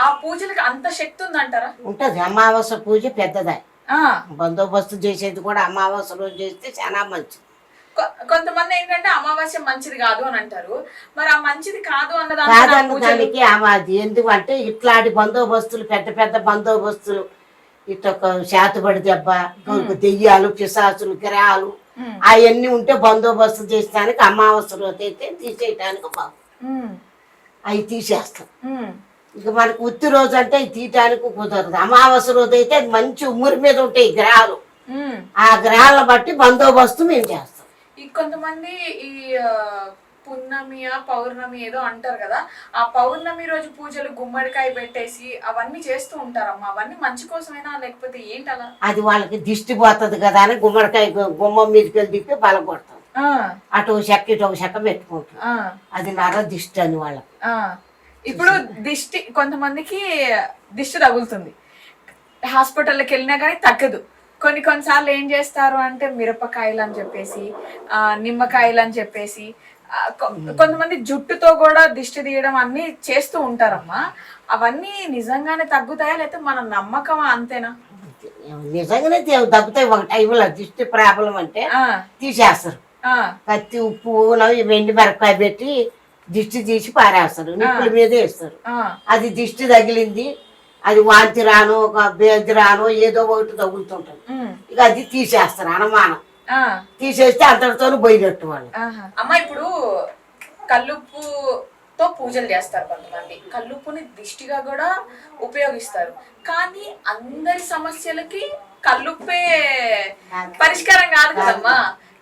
ఆ పూజలకు అంత శక్తి ఉందంటారా? ఉంటుంది. అమావాస్య పూజ పెద్దదే. ఆ బందోబస్తు చేసేది కూడా అమావాస్య రోజు చేస్తే చాలా మంచిది. కొంతమంది ఏంటంటే అమావాస్య మంచిది కాదు అని అంటారు. మరి ఆ మంచిది కాదు కాదన్న దానికి అది ఎందుకంటే ఇట్లాంటి బందోబస్తులు పెద్ద పెద్ద బందోబస్తులు ఇటొక శాతపడి దెబ్బ, దెయ్యాలు, పిశాచులు, గిరాలు అవన్నీ ఉంటే బందోబస్తు చేసడానికి అమావాస్య రోజు అయితే తీసేయటానికి బాగు అవి తీసేస్తాం. ఇక మనకు ఉత్తి రోజు అంటే తీయటానికి కుదరదు. అమావాస్య రోజు అయితే అది మంచి ఉమ్మరి మీద ఉంటాయి గ్రహాలు. ఆ గ్రహాలను బట్టి బందోబస్తు మేము చేస్తాం. కొంతమంది ఈ పున్నమి పౌర్ణమి ఏదో అంటారు కదా, ఆ పౌర్ణమి రోజు పూజలు గుమ్మడికాయ పెట్టేసి అవన్నీ చేస్తూ ఉంటారమ్మా. అవన్నీ మంచి కోసమేనా లేకపోతే ఏంటలా? అది వాళ్ళకి దిష్టి పోతుంది కదా అని గుమ్మడికాయ గుమ్మం మీదకి వెళ్ళి తిప్పి బలపడతాం. అటు చెక్క ఇటు ఒక చెక్క పెట్టుకుంటాం. అది నర దిష్టి అని వాళ్ళకి. ఇప్పుడు దిష్టి కొంతమందికి దిష్టి తగులుతుంది, హాస్పిటల్కి వెళ్ళినా కానీ తగ్గదు. కొన్నిసార్లు ఏం చేస్తారు అంటే మిరపకాయలు అని చెప్పేసి, నిమ్మకాయలు అని చెప్పేసి, కొంతమంది జుట్టుతో కూడా దిష్టి తీయడం అన్ని చేస్తూ ఉంటారమ్మా. అవన్నీ నిజంగానే తగ్గుతాయా లేకపోతే మన నమ్మకం అంతేనా? నిజంగానే తగ్గుతాయి. ఒక టైంలో దిష్టి ప్రాబ్లం అంటే తీసేస్తారు. కత్తి, ఉప్పు, వెండి మిరపకాయ పెట్టి దిష్టి తీసి పారేస్తారు, నిప్పుల మీద వేస్తారు. అది దిష్టి తగిలింది, అది వాంతి రాను ఒక బేది రాను ఏదో ఒకటి తగులుతుంటది. ఇక అది తీసేస్తారు అనుమానం. తీసేస్తే అంతటితో పోయినట్టు వాళ్ళు. అమ్మ ఇప్పుడు కల్లుప్పుతో పూజలు చేస్తారు కొంతమంది, కల్లుప్పుని దిష్టిగా కూడా ఉపయోగిస్తారు. కానీ అందరి సమస్యలకి కల్లుప్పే పరిష్కారం కాదు కదమ్మా.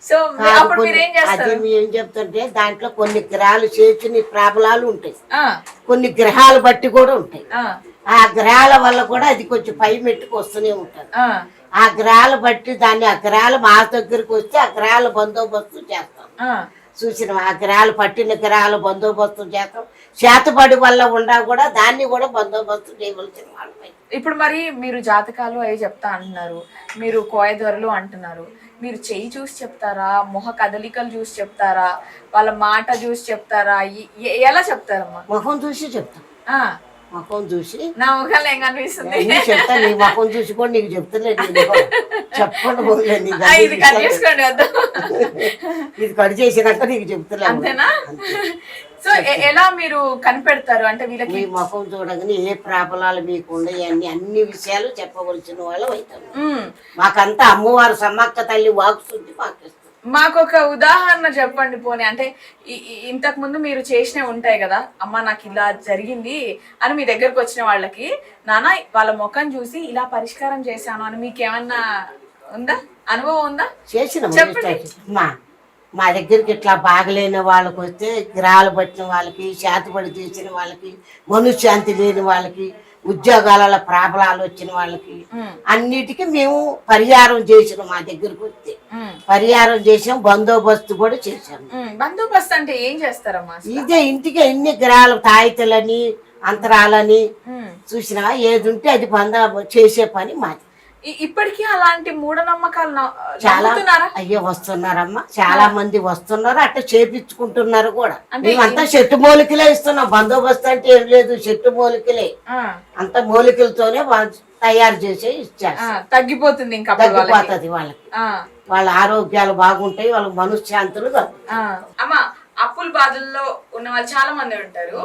సో అప్పుడు మీరు ఏం చేస్తారు? అది మేము ఏం చెప్తుంటే దాంట్లో కొన్ని గ్రహాలు చేసిన ప్రాబ్లాలు ఉంటాయి, కొన్ని గ్రహాలు బట్టి కూడా ఉంటాయి. ఆ గ్రహాల వల్ల కూడా అది కొంచెం పై మెట్టుకు వస్తూనే ఉంటుంది. ఆ గ్రహాలు బట్టి దాన్ని ఆ గ్రహాలు మా దగ్గరికి వస్తే ఆ గ్రహాల బందోబస్తు చేస్తాం. చూసిన ఆ గ్రహాలు పట్టిన గ్రహాలు బందోబస్తు చేస్తాం. చేతబడి వల్ల ఉండా కూడా దాన్ని కూడా బందోబస్తు చేయవలసిన వాళ్ళు. ఇప్పుడు మరి మీరు జాతకాలు అవి చెప్తా అంటున్నారు, మీరు కోయదొరలు అంటున్నారు. మీరు చెయ్యి చూసి చెప్తారా, మొహ కదలికలు చూసి చెప్తారా, వాళ్ళ మాట చూసి చెప్తారా, ఎలా చెప్తారమ్మా? ముఖం చూసి చెప్తాం. ముఖం చూసి నా ముఖంలో ఏం కనిపిస్తుంది చెప్తా. నీ ముఖం చూసి కూడా నీకు చెప్తలేదు. చెప్పండి ఇది కట్ చేసినాక నీకు చెప్తలే. అంతేనా? సో ఎలా మీరు కనిపెడతారు అంటే వీళ్ళకి? మీ ముఖం చూడగానే ఏ ప్రాబ్లాలు మీకు ఉన్నాయి అన్ని విషయాలు చెప్పవలసిన వాళ్ళు అవుతారు. మాకంతా అమ్మవారు సమ్మక్క తల్లి వాకుతుంది మాకు. మాకు ఒక ఉదాహరణ చెప్పండి పోనీ. అంటే ఇంతకు ముందు మీరు చేసినవి ఉంటాయి కదా, అమ్మ నాకు ఇలా జరిగింది అని మీ దగ్గరకు వచ్చిన వాళ్ళకి, నాన్న వాళ్ళ ముఖం చూసి ఇలా పరిష్కారం చేశాను అని మీకేమన్నా ఉందా, అనుభవం ఉందా? చేసిన మా దగ్గరికి ఇట్లా బాగలేని వాళ్ళకి వస్తే, గ్రహాలు పట్టిన వాళ్ళకి, శాతపడి తీసిన వాళ్ళకి, మనశ్శాంతి లేని వాళ్ళకి, ఉద్యోగాల ప్రాబ్లాలు వచ్చిన వాళ్ళకి అన్నిటికీ మేము పరిహారం చేసినాం. మా దగ్గరకు వస్తే పరిహారం చేసాం, బందోబస్తు కూడా చేసాం. బందోబస్తు అంటే ఏం చేస్తారమ్మా? ఇదే ఇంటికి ఎన్ని గ్రహాలు తాయితలని అంతరాలని చూసినా ఏది ఉంటే అది చేసే పని మాది. ఇప్పటికీ అలాంటి మూఢనమ్మకాలు చాలా అయ్యో వస్తున్నారమ్మా, చాలా మంది వస్తున్నారు, అట్లా చేపించుకుంటున్నారు కూడా. మేమంతా చెట్టు మూలికలే ఇస్తున్నాం. బందోబస్తు అంటే ఏం లేదు, చెట్టు మూలికలే, అంత మూలికలతోనే తయారు చేసే ఇచ్చారు. తగ్గిపోతుంది, ఇంకా తగ్గిపోతుంది వాళ్ళకి. వాళ్ళ ఆరోగ్యాలు బాగుంటాయి, వాళ్ళకి మనశ్శాంతులు కలుగుతాయి. అమ్మా అప్పుల బాధల్లో ఉన్న వాళ్ళు చాలా మంది ఉంటారు,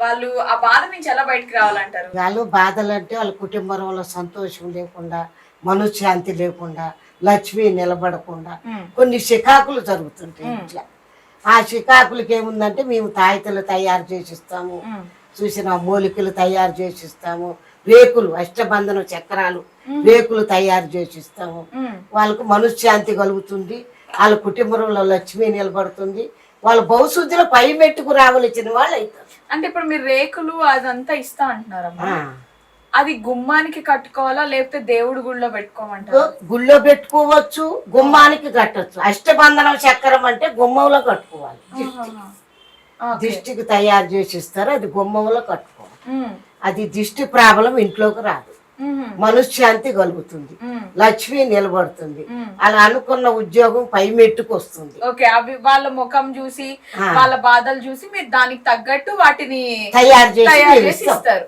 వాళ్ళు ఆ బాధ నుంచి ఎలా బయటకు రావాలంటారు? వాళ్ళు బాధలు అంటే వాళ్ళ కుటుంబంలో సంతోషం లేకుండా, మనశ్శాంతి లేకుండా, లక్ష్మి నిలబడకుండా కొన్ని శికాకులు జరుగుతుంటాయి ఇట్లా. ఆ శికాకులకి ఏముందంటే మేము తాయితలు తయారు చేసిస్తాము, చూసిన మూలికలు తయారు చేసిస్తాము, రేకులు అష్టబంధన చక్రాలు రేకులు తయారు చేసిస్తాము. వాళ్ళకు మనశ్శాంతి కలుగుతుంది, వాళ్ళ కుటుంబంలో లక్ష్మి నిలబడుతుంది, వాళ్ళ భవిష్యత్తులో పై మెట్టుకు రావలసిన వాళ్ళు అవుతారు. అంటే ఇప్పుడు మీరు రేకులు అదంతా ఇస్తా అంటున్నారమ్మా, అది గుమ్మానికి కట్టుకోవాలా లేకపోతే దేవుడి గుళ్ళో పెట్టుకోమంటారు? గుళ్ళో పెట్టుకోవచ్చు, గుమ్మానికి కట్టచ్చు. అష్టబంధనం చక్రం అంటే గుమ్మంలో కట్టుకోవాలి. దిష్టికి తయారు చేసి ఇస్తారు, అది గుమ్మంలో కట్టుకోవాలి. అది దిష్టి ప్రాబ్లం ఇంట్లోకి రాదు. మనశ్శాంతి కలుగుతుంది, లక్ష్మి నిలబడుతుంది, అలా అనుకున్న ఉద్యోగం పై మెట్టుకు వస్తుంది. ఓకే, అవి వాళ్ళ ముఖం చూసి వాళ్ళ బాధలు చూసి మీరు దానికి తగ్గట్టు వాటిని తయారు చేసి ఇస్తారు.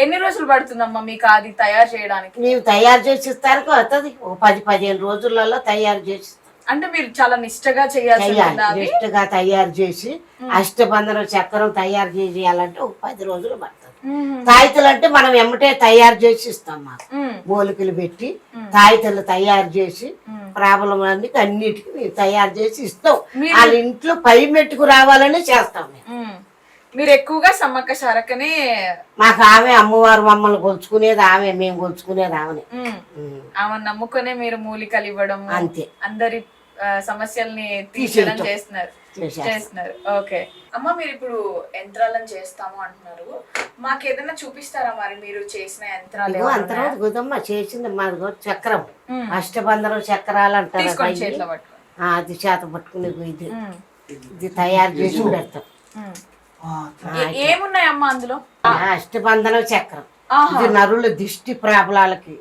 ఎన్ని రోజులు పడుతుందమ్మా మీకు అది తయారు చేయడానికి? మేము తయారు చేసి ఇస్తానికి వస్తుంది 10-15 రోజులలో తయారు చేసి. అంటే మీరు చాలా నిష్టగా చేయాలి, నిష్టగా తయారు చేసి అష్టబంధనం చక్రం తయారు చేయాలంటే 10 రోజులు పడుతుంది. తాయితలు అంటే మనం ఎమ్మటే తయారు చేసి ఇస్తాం. మాకు మూలికలు పెట్టి తాయితలు తయారు చేసి ప్రాబ్లం అన్నిటికీ మేము తయారు చేసి ఇస్తాం. వాళ్ళ ఇంట్లో పై మెట్టుకు రావాలని చేస్తాం మేము. మీరు ఎక్కువగా సమ్మక్క సారక్కనే మాకు ఆమె అమ్మవారు మమ్మల్ని కొలుచుకునేది ఆమె, మేము కొలుచుకునేది ఆమె. ఆమె నమ్ముకునే మీరు మూలికలు ఇవ్వడం, అంతే, అందరి సమస్యల్ని తీసేయడం చేస్తున్నారు. ఓకే అమ్మ, మీరు ఇప్పుడు యంత్రాలను చేస్తాము అంటున్నారు, మాకు ఏదైనా చూపిస్తారా మరి మీరు చేసిన యంత్రాలు? అంతరం గుదమ్మ చేసింది మాది చక్రం, అష్టబంధనం చక్రాలు అంటారు. అది చేత పట్టుకునే ఇది ఇది తయారు చేసి పెడతాం. ఏమున్నాయమ్మా అందులో? అష్టబంధనం చక్రం ఇది నరుల దిష్టి ప్రాబ్లాలకి,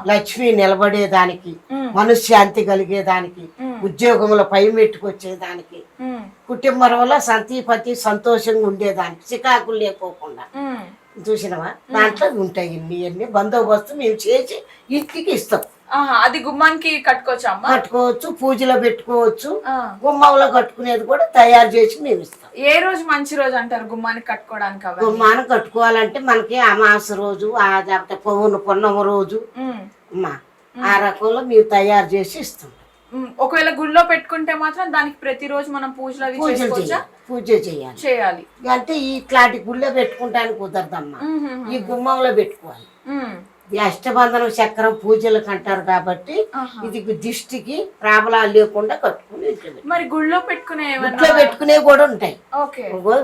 లక్ష్మి నిలబడేదానికి, మనశ్శాంతి కలిగేదానికి, ఉద్యోగంలో పై మెట్టుకొచ్చేదానికి, కుటుంబంలో సంతీపతి సంతోషంగా ఉండేదానికి, చికాకులు లేకోకుండా. చూసినవా దాంట్లో ఉంటాయి ఇన్ని బందోబస్తు మేము చేసి ఇంటికి ఇస్తాం. అది గుమ్మానికి కట్టుకోవచ్చు, పూజలో పెట్టుకోవచ్చు, గుమ్మంలో కట్టుకునేది కూడా తయారు చేసి మేము ఇస్తాం. ఏ రోజు మంచి రోజు అంటారు గుమ్మానికి కట్టుకోవడానికి? గుమ్మానికి కట్టుకోవాలంటే మనకి అమాస రోజు, పొన్నమ రోజు ఆ రకంలో మేము తయారు చేసి ఇస్తాం. ఒకవేళ గుళ్ళో పెట్టుకుంటే మాత్రం దానికి ప్రతిరోజు మనం పూజ చేయాలి. అంటే ఇట్లాంటి గుళ్ళో పెట్టుకుంటానికి కుదరదమ్మా, ఈ గుమ్మంలో పెట్టుకోవాలి. ఈ అష్టబంధనం చక్రం పూజలకు అంటారు కాబట్టి ఇది దిష్టికి ప్రాబలాలు లేకుండా కట్టుకుని. మరి గుళ్ళో పెట్టుకునేవి కూడా ఉంటాయి,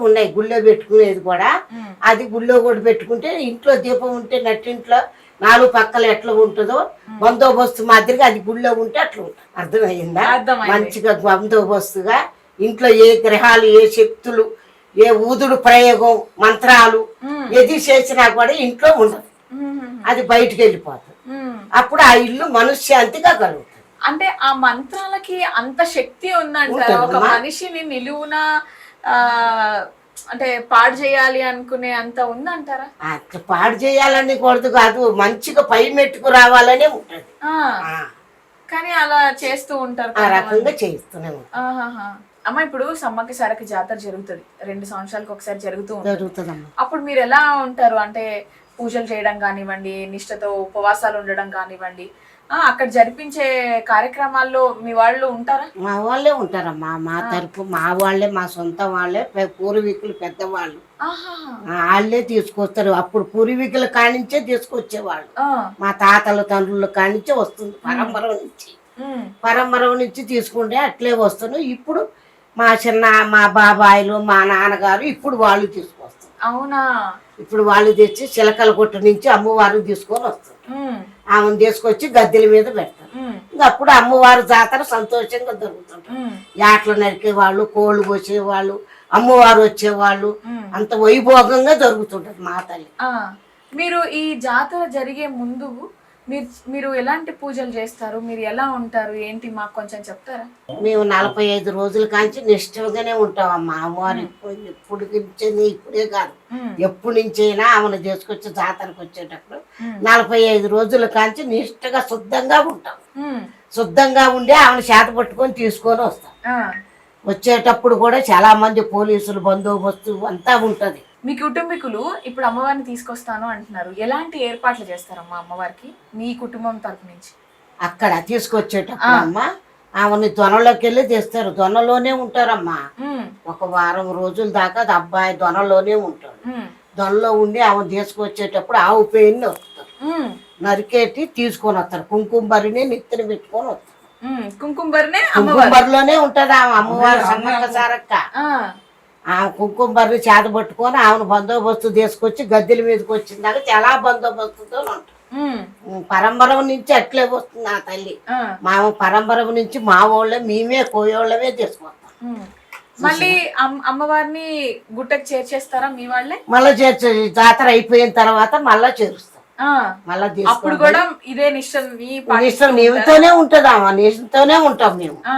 ఉన్నాయి గుళ్ళో పెట్టుకునేది కూడా. అది గుళ్ళో కూడా పెట్టుకుంటే ఇంట్లో దీపం ఉంటే నట్టింట్లో 4 పక్కల ఎట్లా ఉంటుందో బందోబస్తు మాదిరిగా అది గుళ్ళో ఉంటే అట్లా ఉంటుంది. అర్థమయ్యిందా? మంచిగా బందోబస్తుగా ఇంట్లో ఏ గ్రహాలు, ఏ శక్తులు, ఏ ఊదుడు ప్రయోగం, మంత్రాలు ఏది చేసినా కూడా ఇంట్లో ఉండదు, అది బయటికి వెళ్ళిపోతుంది. అప్పుడు ఆ ఇల్లు మనశ్శాంతిగా కలుగుతుంది. అంటే ఆ మంత్రాలకి అంత శక్తి ఉందంటారా? ఒక మనిషిని నిలువున అంటే పాడు చేయాలి అనుకునే అంత ఉందంటారా? పాడు చేయాలని కూడదు కాదు, మంచిగా పై మెట్టుకు రావాలనే ఉంటది. కానీ అలా చేస్తూ ఉంటారు, ఆ రకంగా చేస్తూనే ఉంటారు. అమ్మ, ఇప్పుడు సమ్మక్క సారక్క జాతర జరుగుతుంది, 2 సంవత్సరాలకు ఒకసారి జరుగుతుందమ్మా. అప్పుడు మీరు ఎలా ఉంటారు? అంటే పూజలు చేయడం కానివ్వండి, నిష్టతో ఉపవాసాలు ఉండడం కానివ్వండి, అక్కడ జరిపించే కార్యక్రమాల్లో మీ వాళ్ళు ఉంటారా? మా వాళ్ళే ఉంటారమ్మా, మా తరపు మా వాళ్ళే, మా సొంత వాళ్ళే, పూర్వీకులు పెద్దవాళ్ళు వాళ్ళే తీసుకొస్తారు. అప్పుడు పూర్వీకుల కానించే తీసుకొచ్చేవాళ్ళు, మా తాతల తండ్రుల కానించే వస్తుంది, పరంపర నుంచి తీసుకుంటే అట్లే వస్తున్నాం. ఇప్పుడు మా బాబాయిలు, మా నాన్నగారు ఇప్పుడు వాళ్ళు తీసుకొస్తారు. అవునా? ఇప్పుడు వాళ్ళు తెచ్చి చిలకల కొట్టు నుంచి అమ్మవారు తీసుకొని వస్తారు. ఆమెను తీసుకొచ్చి గద్దెల మీద పెడతారు. అప్పుడు అమ్మవారు జాతర సంతోషంగా జరుగుతుంటారు. యాట్లు నరికేవాళ్ళు, కోళ్ళు కోసేవాళ్ళు, అమ్మవారు వచ్చేవాళ్ళు, అంత వైభోగంగా జరుగుతుంటది మా తల్లి. మీరు ఈ జాతర జరిగే ముందు మీరు ఎలాంటి పూజలు చేస్తారు? మీరు ఎలా ఉంటారు ఏంటి మాకు కొంచెం చెప్తారా? మేము 45 రోజుల కాంచి నిష్ఠగానే ఉంటాం అమ్మా. అమ్మవారు ఇప్పుడు ఇప్పుడే కాదు, ఎప్పటి నుంచైనా ఆమెను చేసుకొచ్చి జాతరకు వచ్చేటప్పుడు 45 రోజుల కాంచి నిష్ఠగా శుద్ధంగా ఉంటాం. శుద్ధంగా ఉండి ఆమెను చేత పట్టుకొని తీసుకొని వస్తాం. వచ్చేటప్పుడు కూడా చాలా మంది పోలీసులు బందోబస్తు అంతా ఉంటది. మీ కుటుంబీకులు ఇప్పుడు అమ్మవారిని తీసుకొస్తాను అంటున్నారు, ఎలాంటి ఏర్పాట్లు చేస్తారమ్మా అమ్మవారికి మీ కుటుంబం తరపు నుంచి? అక్కడ తీసుకొచ్చేటప్పుడు అమ్మా ఆమెని దొనలోకి వెళ్ళి తెస్తారు. దొనలోనే ఉంటారమ్మా, ఒక వారం రోజుల దాకా అబ్బాయి దొనలోనే ఉంటాడు. దొనలో ఉండి ఆమె తీసుకొచ్చేటప్పుడు ఆవు పేరుని వస్తారు, నరికేటి తీసుకొని వస్తారు. కుంకుమబరిని నెత్తిన పెట్టుకొని వస్తారు. కుంకుమబరిలోనే ఉంటది ఆమె అమ్మవారు సమ్మక్క సారక్క. ఆమె కుంకుమబరిని చేత పట్టుకొని ఆమెను బందోబస్తు తీసుకొచ్చి గద్దెల మీదకి వచ్చిందాక చాలా బందోబస్తుతో ఉంటాం. పరంపర నుంచి అట్లే వస్తుంది ఆ తల్లి. మా పరంపర నుంచి మా వాళ్ళే మేమే కోయోళ్ళమే తీసుకొస్తాం. మళ్ళీ అమ్మవారిని గుట్టకు చేర్చేస్తారా మీ వాళ్ళే? మళ్ళీ జాతర అయిపోయిన తర్వాత మళ్ళా చేరుస్తాం. ఆ, మళ్ళా అప్పుడు తీసుకొని కూడా ఇదే నిష్టం ఇష్టం నీవుతోనే ఉంటుందామా నీవుతోనే ఉంటాం మేము ఆ,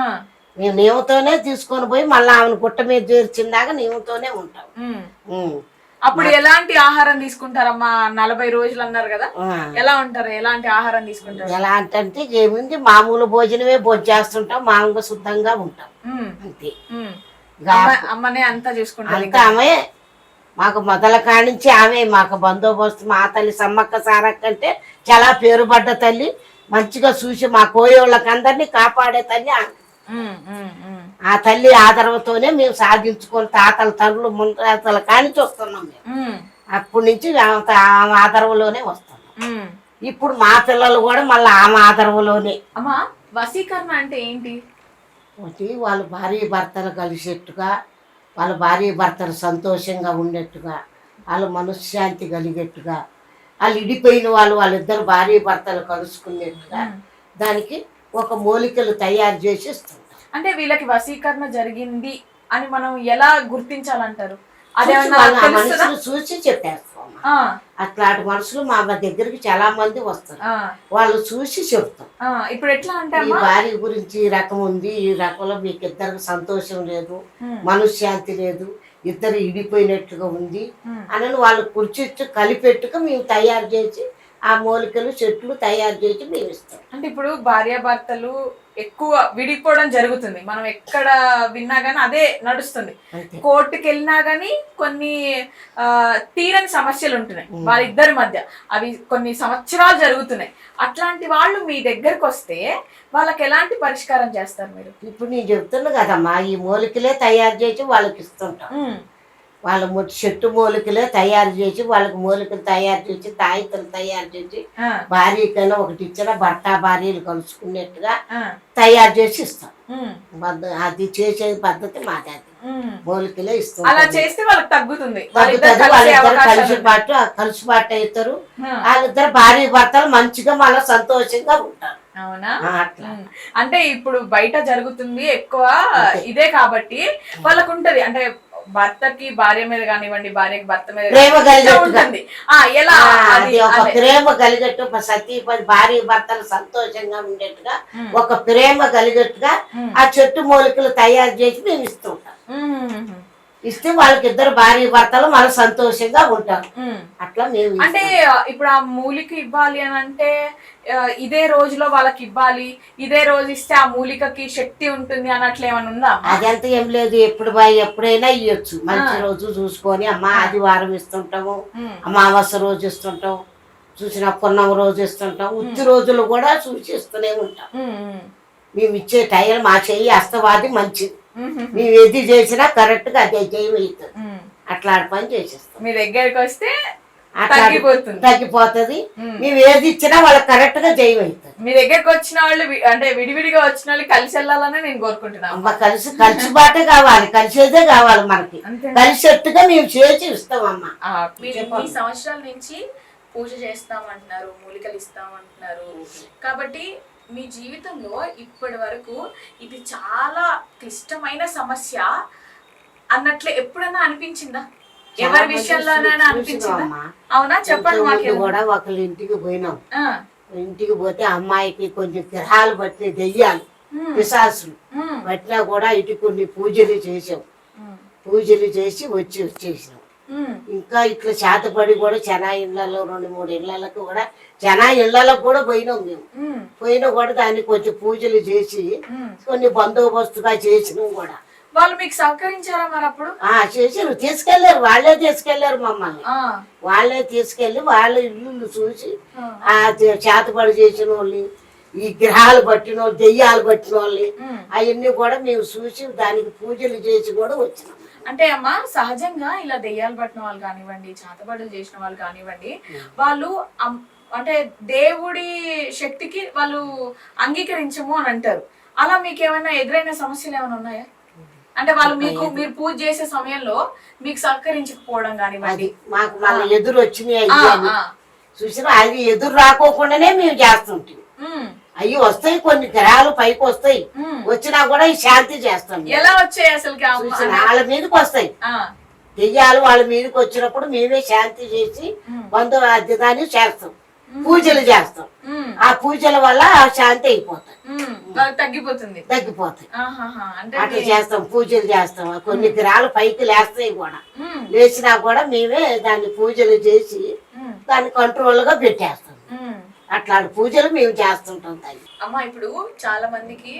మేము నీవుతోనే తీసుకొని పోయి మళ్ళీ ఆమెను గుట్ట మీద చేర్చిందాక నీవుతోనే ఉంటాం. ఉమ్. ఉమ్. అప్పుడు ఎలాంటి ఆహారం తీసుకుంటారమ్మా? 40 రోజులు అన్నారు కదా, ఆ. ఎలా ఉంటారు? ఎలాంటి ఆహారం తీసుకుంటారు? ఎలా అంటే ఏముంది మామూలు భోజనమే చేస్తుంటాం, మామూలుగా శుద్ధంగా ఉంటాం ఉమ్, అంతే. ఉమ్. ఇంకా అమ్మనే అంతా చూసుకుంటారు అంతా ఆమె మాకు మొదల కానించి ఆమె మాకు బందోబస్తు. మా తల్లి సమ్మక్క సారక్క అంటే చాలా పేరుపడ్డ తల్లి, మంచిగా చూసి మా కోయోళ్ళకి అందరినీ కాపాడే తల్లి ఆమె. ఉమ్, ఉమ్, ఉమ్, ఆ తల్లి ఆదరవతోనే మేము సాధించుకొని తాతల తండ్రులు ముంతాతల కానించి వస్తున్నాం మేము. ఉమ్, అప్పటి నుంచి ఆమె ఆదరవలోనే వస్తున్నాం. ఉమ్. ఇప్పుడు మా పిల్లలు కూడా మళ్ళీ ఆమె ఆదరవలోనే. అమ్మా, వశీకరణ అంటే ఏంటి? ఒకటి వాళ్ళ భార్య భర్తలు కలిసేట్టుగా, వాళ్ళ భార్య భర్తలు సంతోషంగా ఉండేట్టుగా, వాళ్ళు మనశ్శాంతి కలిగేట్టుగా, వాళ్ళు ఇడిపోయిన వాళ్ళిద్దరు భార్య భర్తలు కలుసుకునేట్టుగా దానికి ఒక మూలికలు తయారు చేసి ఇస్తుంటాం. అంటే వీళ్ళకి వశీకరణ జరిగింది అని మనం ఎలా గుర్తించాలంటారు? అదేమన్నా వాళ్ళు ఆ తెలుస్తుందా? మనుషులు చూసి చెప్పేస్తాం. ఆ, అట్లాంటి మనుషులు మా దగ్గరికి చాలా మంది వస్తారు, ఆ, వాళ్ళు చూసి చెప్తాం. ఆ. ఇప్పుడు ఎట్లా అంటే ఈ అమ్మా, భార్య గురించి ఈ రకం ఉంది, ఈ రకంలో మీకు ఇద్దరికి సంతోషం లేదు, మనశ్శాంతి లేదు, ఇద్దరు ఇడిపోయినట్టుగా ఉంది అని వాళ్ళు కూర్చొచ్చి కలిపెట్టుగా మేము తయారు చేసి ఆ మూలికలు చెట్లు తయారు చేసి మేము ఇస్తాం. అంటే ఇప్పుడు భార్యాభర్తలు ఎక్కువ విడిపోవడం జరుగుతుంది, మనం ఎక్కడ విన్నా గానీ అదే నడుస్తుంది. అంతే. కోర్టుకి వెళ్ళినా గానీ కొన్ని తీరని సమస్యలు ఉంటున్నాయి వాళ్ళిద్దరి మధ్య, అవి కొన్ని సంవత్సరాలు జరుగుతున్నాయి. అట్లాంటి వాళ్ళు మీ దగ్గరకు వస్తే వాళ్ళకి ఎలాంటి పరిష్కారం చేస్తారు మీరు? ఇప్పుడు నేను చెప్తున్నా కదమ్మా, ఈ మూలికలే తయారు చేసి వాళ్ళకి ఇస్తుంటాం. వాళ్ళ చెట్టు మూలికలే తయారు చేసి వాళ్ళకి మూలికలు తయారు చేసి తాయితలు తయారు చేసి భార్యకైనా ఒకటి ఇచ్చిన భర్త భార్యలు కలుసుకునేట్టుగా తయారు చేసి ఇస్తాం. అది చేసే పద్ధతి మాది. అది మూలికలే ఇస్తాం. అలా చేస్తే వాళ్ళకి తగ్గుతుంది, వాళ్ళిద్దరు కలిసిపాటు అవుతారు. వాళ్ళిద్దరు భార్య భర్తలు మంచిగా మళ్ళీ సంతోషంగా ఉంటారు. అవునా? అట్లా అంటే ఇప్పుడు బయట జరుగుతుంది ఎక్కువ ఇదే కాబట్టి వాళ్ళకు ఉంటది, అంటే భర్తకి భార్య మీద కానివ్వండి, భార్యకి భర్త మీద ప్రేమ ఉంటుంది. ఎలా అది ఒక ప్రేమ కలిగట్టు సతీపతి భార్య భర్తలు సంతోషంగా ఉండేట్టుగా ఒక ప్రేమ కలిగట్టుగా ఆ చెట్టు మూలికలు తయారు చేసి మేము ఇస్తుంటాం. ఇస్తే వాళ్ళకి ఇద్దరు భార్య భర్తలు మన సంతోషంగా ఉంటారు. అట్లా మేము అంటే ఇప్పుడు ఆ మూలిక ఇవ్వాలి అని అంటే ఇదే రోజులో వాళ్ళకి ఇవ్వాలి, ఇదే రోజు ఇస్తే ఆ మూలికకి శక్తి ఉంటుంది అన్నట్లు ఏమైనా ఉందా? అదంతా ఏం లేదు, ఎప్పుడైనా ఇవ్వచ్చు. మంచి రోజు చూసుకొని అమ్మ ఆదివారం ఇస్తుంటాము, అమావాస్య రోజు ఇస్తుంటాం, చూసిన పున్నమ రోజు ఇస్తుంటాం, ఉత్తి రోజులు కూడా చూసి ఇస్తూనే ఉంటాం. మేము ఇచ్చే టైం మా చెయ్యి అస్తవాది మంచిది, మేము ఏది చేసినా కరెక్ట్ గా అదే జయం అవుతుంది. అట్లాంటి పని చేసేస్తాం. మీ దగ్గరికి వస్తే తగ్గిపోతుంది. మేము ఏది ఇచ్చినా వాళ్ళకి కరెక్ట్ గా జయం అవుతుంది. మీ దగ్గరకు వచ్చిన వాళ్ళు అంటే విడివిడిగా వచ్చిన వాళ్ళు కలిసి వెళ్ళాలని నేను కోరుకుంటున్నాను. కలిసిబాటే కావాలి, కలిసేదే కావాలి మనకి. కలిసేట్టుగా మేము చేసి ఇస్తామమ్మా. మీరు ఈ సంవత్సరాల నుంచి పూజ చేస్తామంటున్నారు, మూలికలు ఇస్తామంటున్నారు కాబట్టి మీ జీవితంలో ఇప్పటి వరకు ఇది చాలా క్లిష్టమైన సమస్య అన్నట్లే ఎప్పుడైనా అనిపించిందా? ఎవరి విషయంలోనైనా అనిపించిందా? అవునా, చెప్పండి మాకు. కూడా ఒకళ్ళ ఇంటికి పోయినాం, ఇంటికి పోతే అమ్మాయికి కొంచెం గ్రహాలు పట్టిన దెయ్యాలు పిశాసులు పట్టినా కూడా ఇటు కొన్ని పూజలు చేసాం. పూజలు చేసి వచ్చేసినాం. ఇంకా ఇట్లా చేతపడి కూడా జనా ఇళ్లలో 2-3 ఇళ్లకు కూడా జనా ఇళ్లకు కూడా పోయినాం మేము. పోయినా కూడా దాన్ని కొంచెం పూజలు చేసి కొన్ని బందోబస్తుగా చేసినాం కూడా. వాళ్ళు మీకు సహకరించారా మరి అప్పుడు? చేసారు, తీసుకెళ్లారు, వాళ్ళే తీసుకెళ్లారు మమ్మల్ని. వాళ్ళే తీసుకెళ్లి వాళ్ళ ఇల్లు చూసి ఆ చేతపడి చేసిన వాళ్ళని, ఈ గ్రహాలు పట్టిన వాళ్ళు, దెయ్యాలు పట్టిన వాళ్ళని అవన్నీ కూడా మేము చూసి దానికి పూజలు చేసి కూడా వచ్చినాం. అంటే అమ్మ, సహజంగా ఇలా దెయ్యాలు పట్టిన వాళ్ళు కానివ్వండి, చేతబడులు చేసిన వాళ్ళు కానివ్వండి, వాళ్ళు అంటే దేవుడి శక్తికి వాళ్ళు అంగీకరించము అని అంటారు. అలా మీకు ఏమైనా ఎదురైన సమస్యలు ఏమైనా ఉన్నాయా? అంటే వాళ్ళు మీరు పూజ చేసే సమయంలో మీకు సహకరించకపోవడం కానివ్వండి. మాకు మళ్ళీ ఎదురు వచ్చినాయి చూసినా, అది ఎదురు రాకోకుండానే మేము చేస్తుంటాం. అవి వస్తాయి, కొన్ని గ్రహాలు పైకి వస్తాయి, వచ్చినా కూడా ఈ శాంతి చేస్తాం. ఎలా వచ్చాయి అసలు? వాళ్ళ మీదకి వస్తాయి దెయ్యాలు, వాళ్ళ మీదకి వచ్చినప్పుడు మేమే శాంతి చేసి బంధు అద్దెదాన్ని చేస్తాం. పూజలు చేస్తాం. ఆ పూజల వల్ల శాంతి అయిపోతాయి, తగ్గిపోతుంది. తగ్గిపోతాయి. అంటే అట్లా చేస్తాం, పూజలు చేస్తాం. కొన్ని గ్రహాలు పైకి లేస్తాయి కూడా, లేచినా కూడా మేమే దాన్ని పూజలు చేసి దాన్ని కంట్రోల్ గా పెట్టేస్తాం. అట్లాంటి పూజలు మేము చేస్తుంటాం. అమ్మ, ఇప్పుడు చాలా మందికి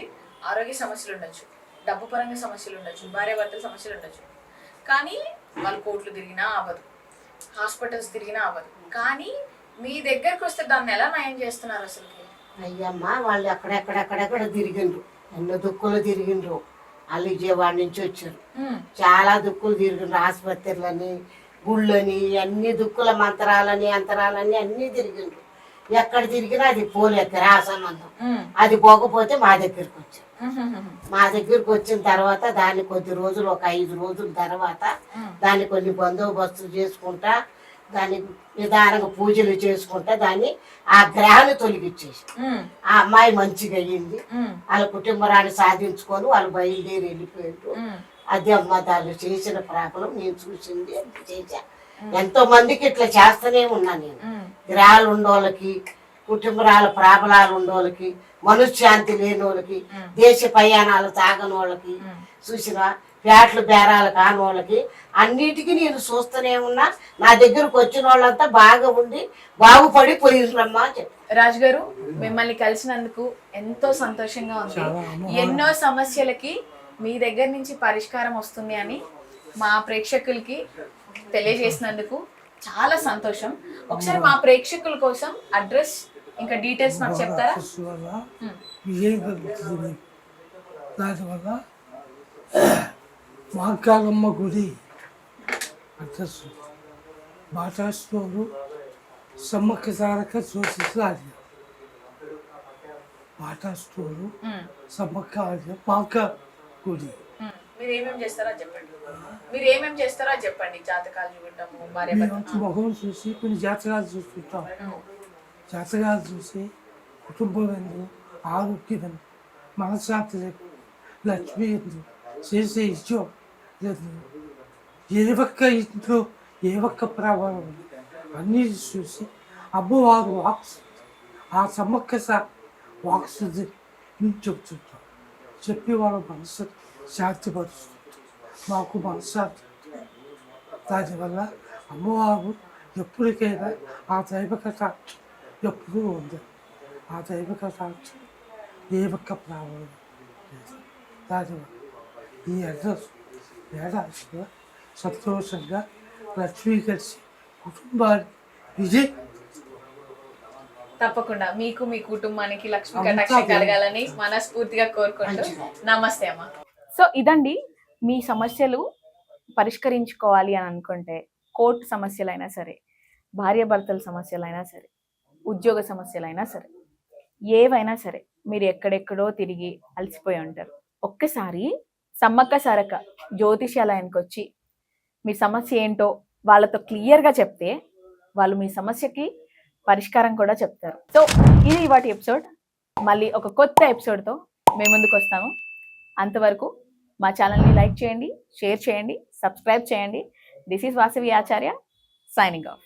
ఆరోగ్య సమస్యలు ఉండొచ్చు, డబ్బు పరంగా సమస్యలు ఉండొచ్చు, భార్యాభర్తల సమస్యలు ఉండొచ్చు. కానీ వాళ్ళు కోట్లు తిరిగినా అవ్వదు, హాస్పిటల్స్ తిరిగినా అవ్వదు. కానీ మీ దగ్గరకు వస్తే దాన్ని ఎలా నయం చేస్తున్నారు అసలు? అయ్యమ్మ, వాళ్ళు అక్కడెక్కడెక్కడెక్కడ తిరిగిండ్రు, ఎన్నో దుక్కులు తిరిగిండ్రు. వాళ్ళు విజయవాడ నుంచి వచ్చారు, చాలా దుక్కులు తిరిగిండ్రు. ఆసుపత్రులని, గుళ్ళని, అన్ని దుక్కుల మంత్రాలని అంతరాలని అన్ని తిరిగిండ్రు. ఎక్కడ తిరిగినా అది పోలేక ఆ సంబంధం అది పోకపోతే మా దగ్గరికి వచ్చారు. మా దగ్గరికి వచ్చిన తర్వాత దాన్ని కొద్ది రోజులు, ఒక 5 రోజుల తర్వాత దాన్ని కొన్ని బందోబస్తులు చేసుకుంటా, దాన్ని నిదానంగా పూజలు చేసుకుంటా దాన్ని ఆ గ్రహాన్ని తొలగించేసి ఆ అమ్మాయి మంచిగా అయ్యింది. వాళ్ళ కుటుంబరాన్ని సాధించుకొని వాళ్ళు బయలుదేరి వెళ్ళిపోయారు. అది అమ్మ దాన్ని చేసిన ప్రాబ్లం నేను చూసింది, చేశా. ఎంతో మందికి ఇట్లా చేస్తూనే ఉన్నా నేను. గ్రహాలు ఉండోళ్ళకి, కుటుంబరాల ప్రాబలాలు ఉండోళ్ళకి, మనశ్శాంతి లేని వాళ్ళకి, దేశ ప్రయాణాలు తాగని వాళ్ళకి, చూసిన పేటలు బేరాలు కాని వాళ్ళకి అన్నిటికీ నేను చూస్తూనే ఉన్నా. నా దగ్గరకు వచ్చిన వాళ్ళంతా బాగా ఉండి బాగుపడి పోయినమ్మా చెప్పి. రాజు గారు, మిమ్మల్ని కలిసినందుకు ఎంతో సంతోషంగా ఉంది. ఎన్నో సమస్యలకి మీ దగ్గర నుంచి పరిష్కారం వస్తుంది అని మా ప్రేక్షకులకి తెలియజేసినందుకు చాలా సంతోషం. ఒకసారి మా ప్రేక్షకుల కోసం అడ్రస్ ఇంకా డీటెయిల్స్ మాకు చెప్తారా? దానివల్ల మహంకాళమ్మ గుడి address Bata store, Sammakka Sarakka జ్యోతిషాలయం. బాటా స్టోరు, సమ్మక్క పాక గుడి. మీరు ఏమేమి చేస్తారో చెప్పండి. జాతకాలు చూడటము, ముఖం చూసి కొన్ని జాతకాలు చూసుకుంటాం. జాతకాలు చూసి కుటుంబం ఎందు, ఆరోగ్యం, మనశ్శాంతి లేదు, లక్ష్మి ఎందు, చేసే ఇష్టం లేదు, ఏ ఒక్క ఇంట్లో ఏ ఒక్క ప్రభావం అన్నీ చూసి అమ్మవారు వాక్స్, ఆ సమ్మక్క వాక్సుది చెప్తుంటాం. చెప్పి వాళ్ళ మనసు శాంతిపరుస్తుంది, మాకు మనశ్శాంతి. దానివల్ల అమ్మవారు ఎప్పటికైనా ఆ దైవ కటాక్షం ఎప్పుడూ ఉంది. ఆ దైవ కటాక్షం ఏ ఒక్క ప్రభావం లేదు. దానివల్ల ఈ అడ్రస్ ఏడాదిగా సంతోషంగా లక్ష్మీ కలిసి కుటుంబాన్ని విజయ్. తప్పకుండా మీకు, మీ కుటుంబానికి లక్ష్మీ కటాక్షం కలగాలని మనస్ఫూర్తిగా కోరుకుంటూ నమస్తే అమ్మ. సో ఇదండి, మీ సమస్యలు పరిష్కరించుకోవాలి అని అనుకుంటే, కోర్టు సమస్యలైనా సరే, భార్యాభర్తల సమస్యలైనా సరే, ఉద్యోగ సమస్యలైనా సరే, ఏవైనా సరే, మీరు ఎక్కడెక్కడో తిరిగి అలసిపోయి ఉంటారు. ఒక్కసారి సమ్మక్క సారక్క జ్యోతిషాలయానికి వచ్చి మీ సమస్య ఏంటో వాళ్ళతో క్లియర్గా చెప్తే వాళ్ళు మీ సమస్యకి పరిష్కారం కూడా చెప్తారు. సో ఇది ఇవాటి ఎపిసోడ్. మళ్ళీ ఒక కొత్త ఎపిసోడ్తో మేము ముందుకు వస్తాము. అంతవరకు మా ఛానల్ని లైక్ చేయండి, షేర్ చేయండి, సబ్స్క్రైబ్ చేయండి. This is Vasavi Acharya signing off.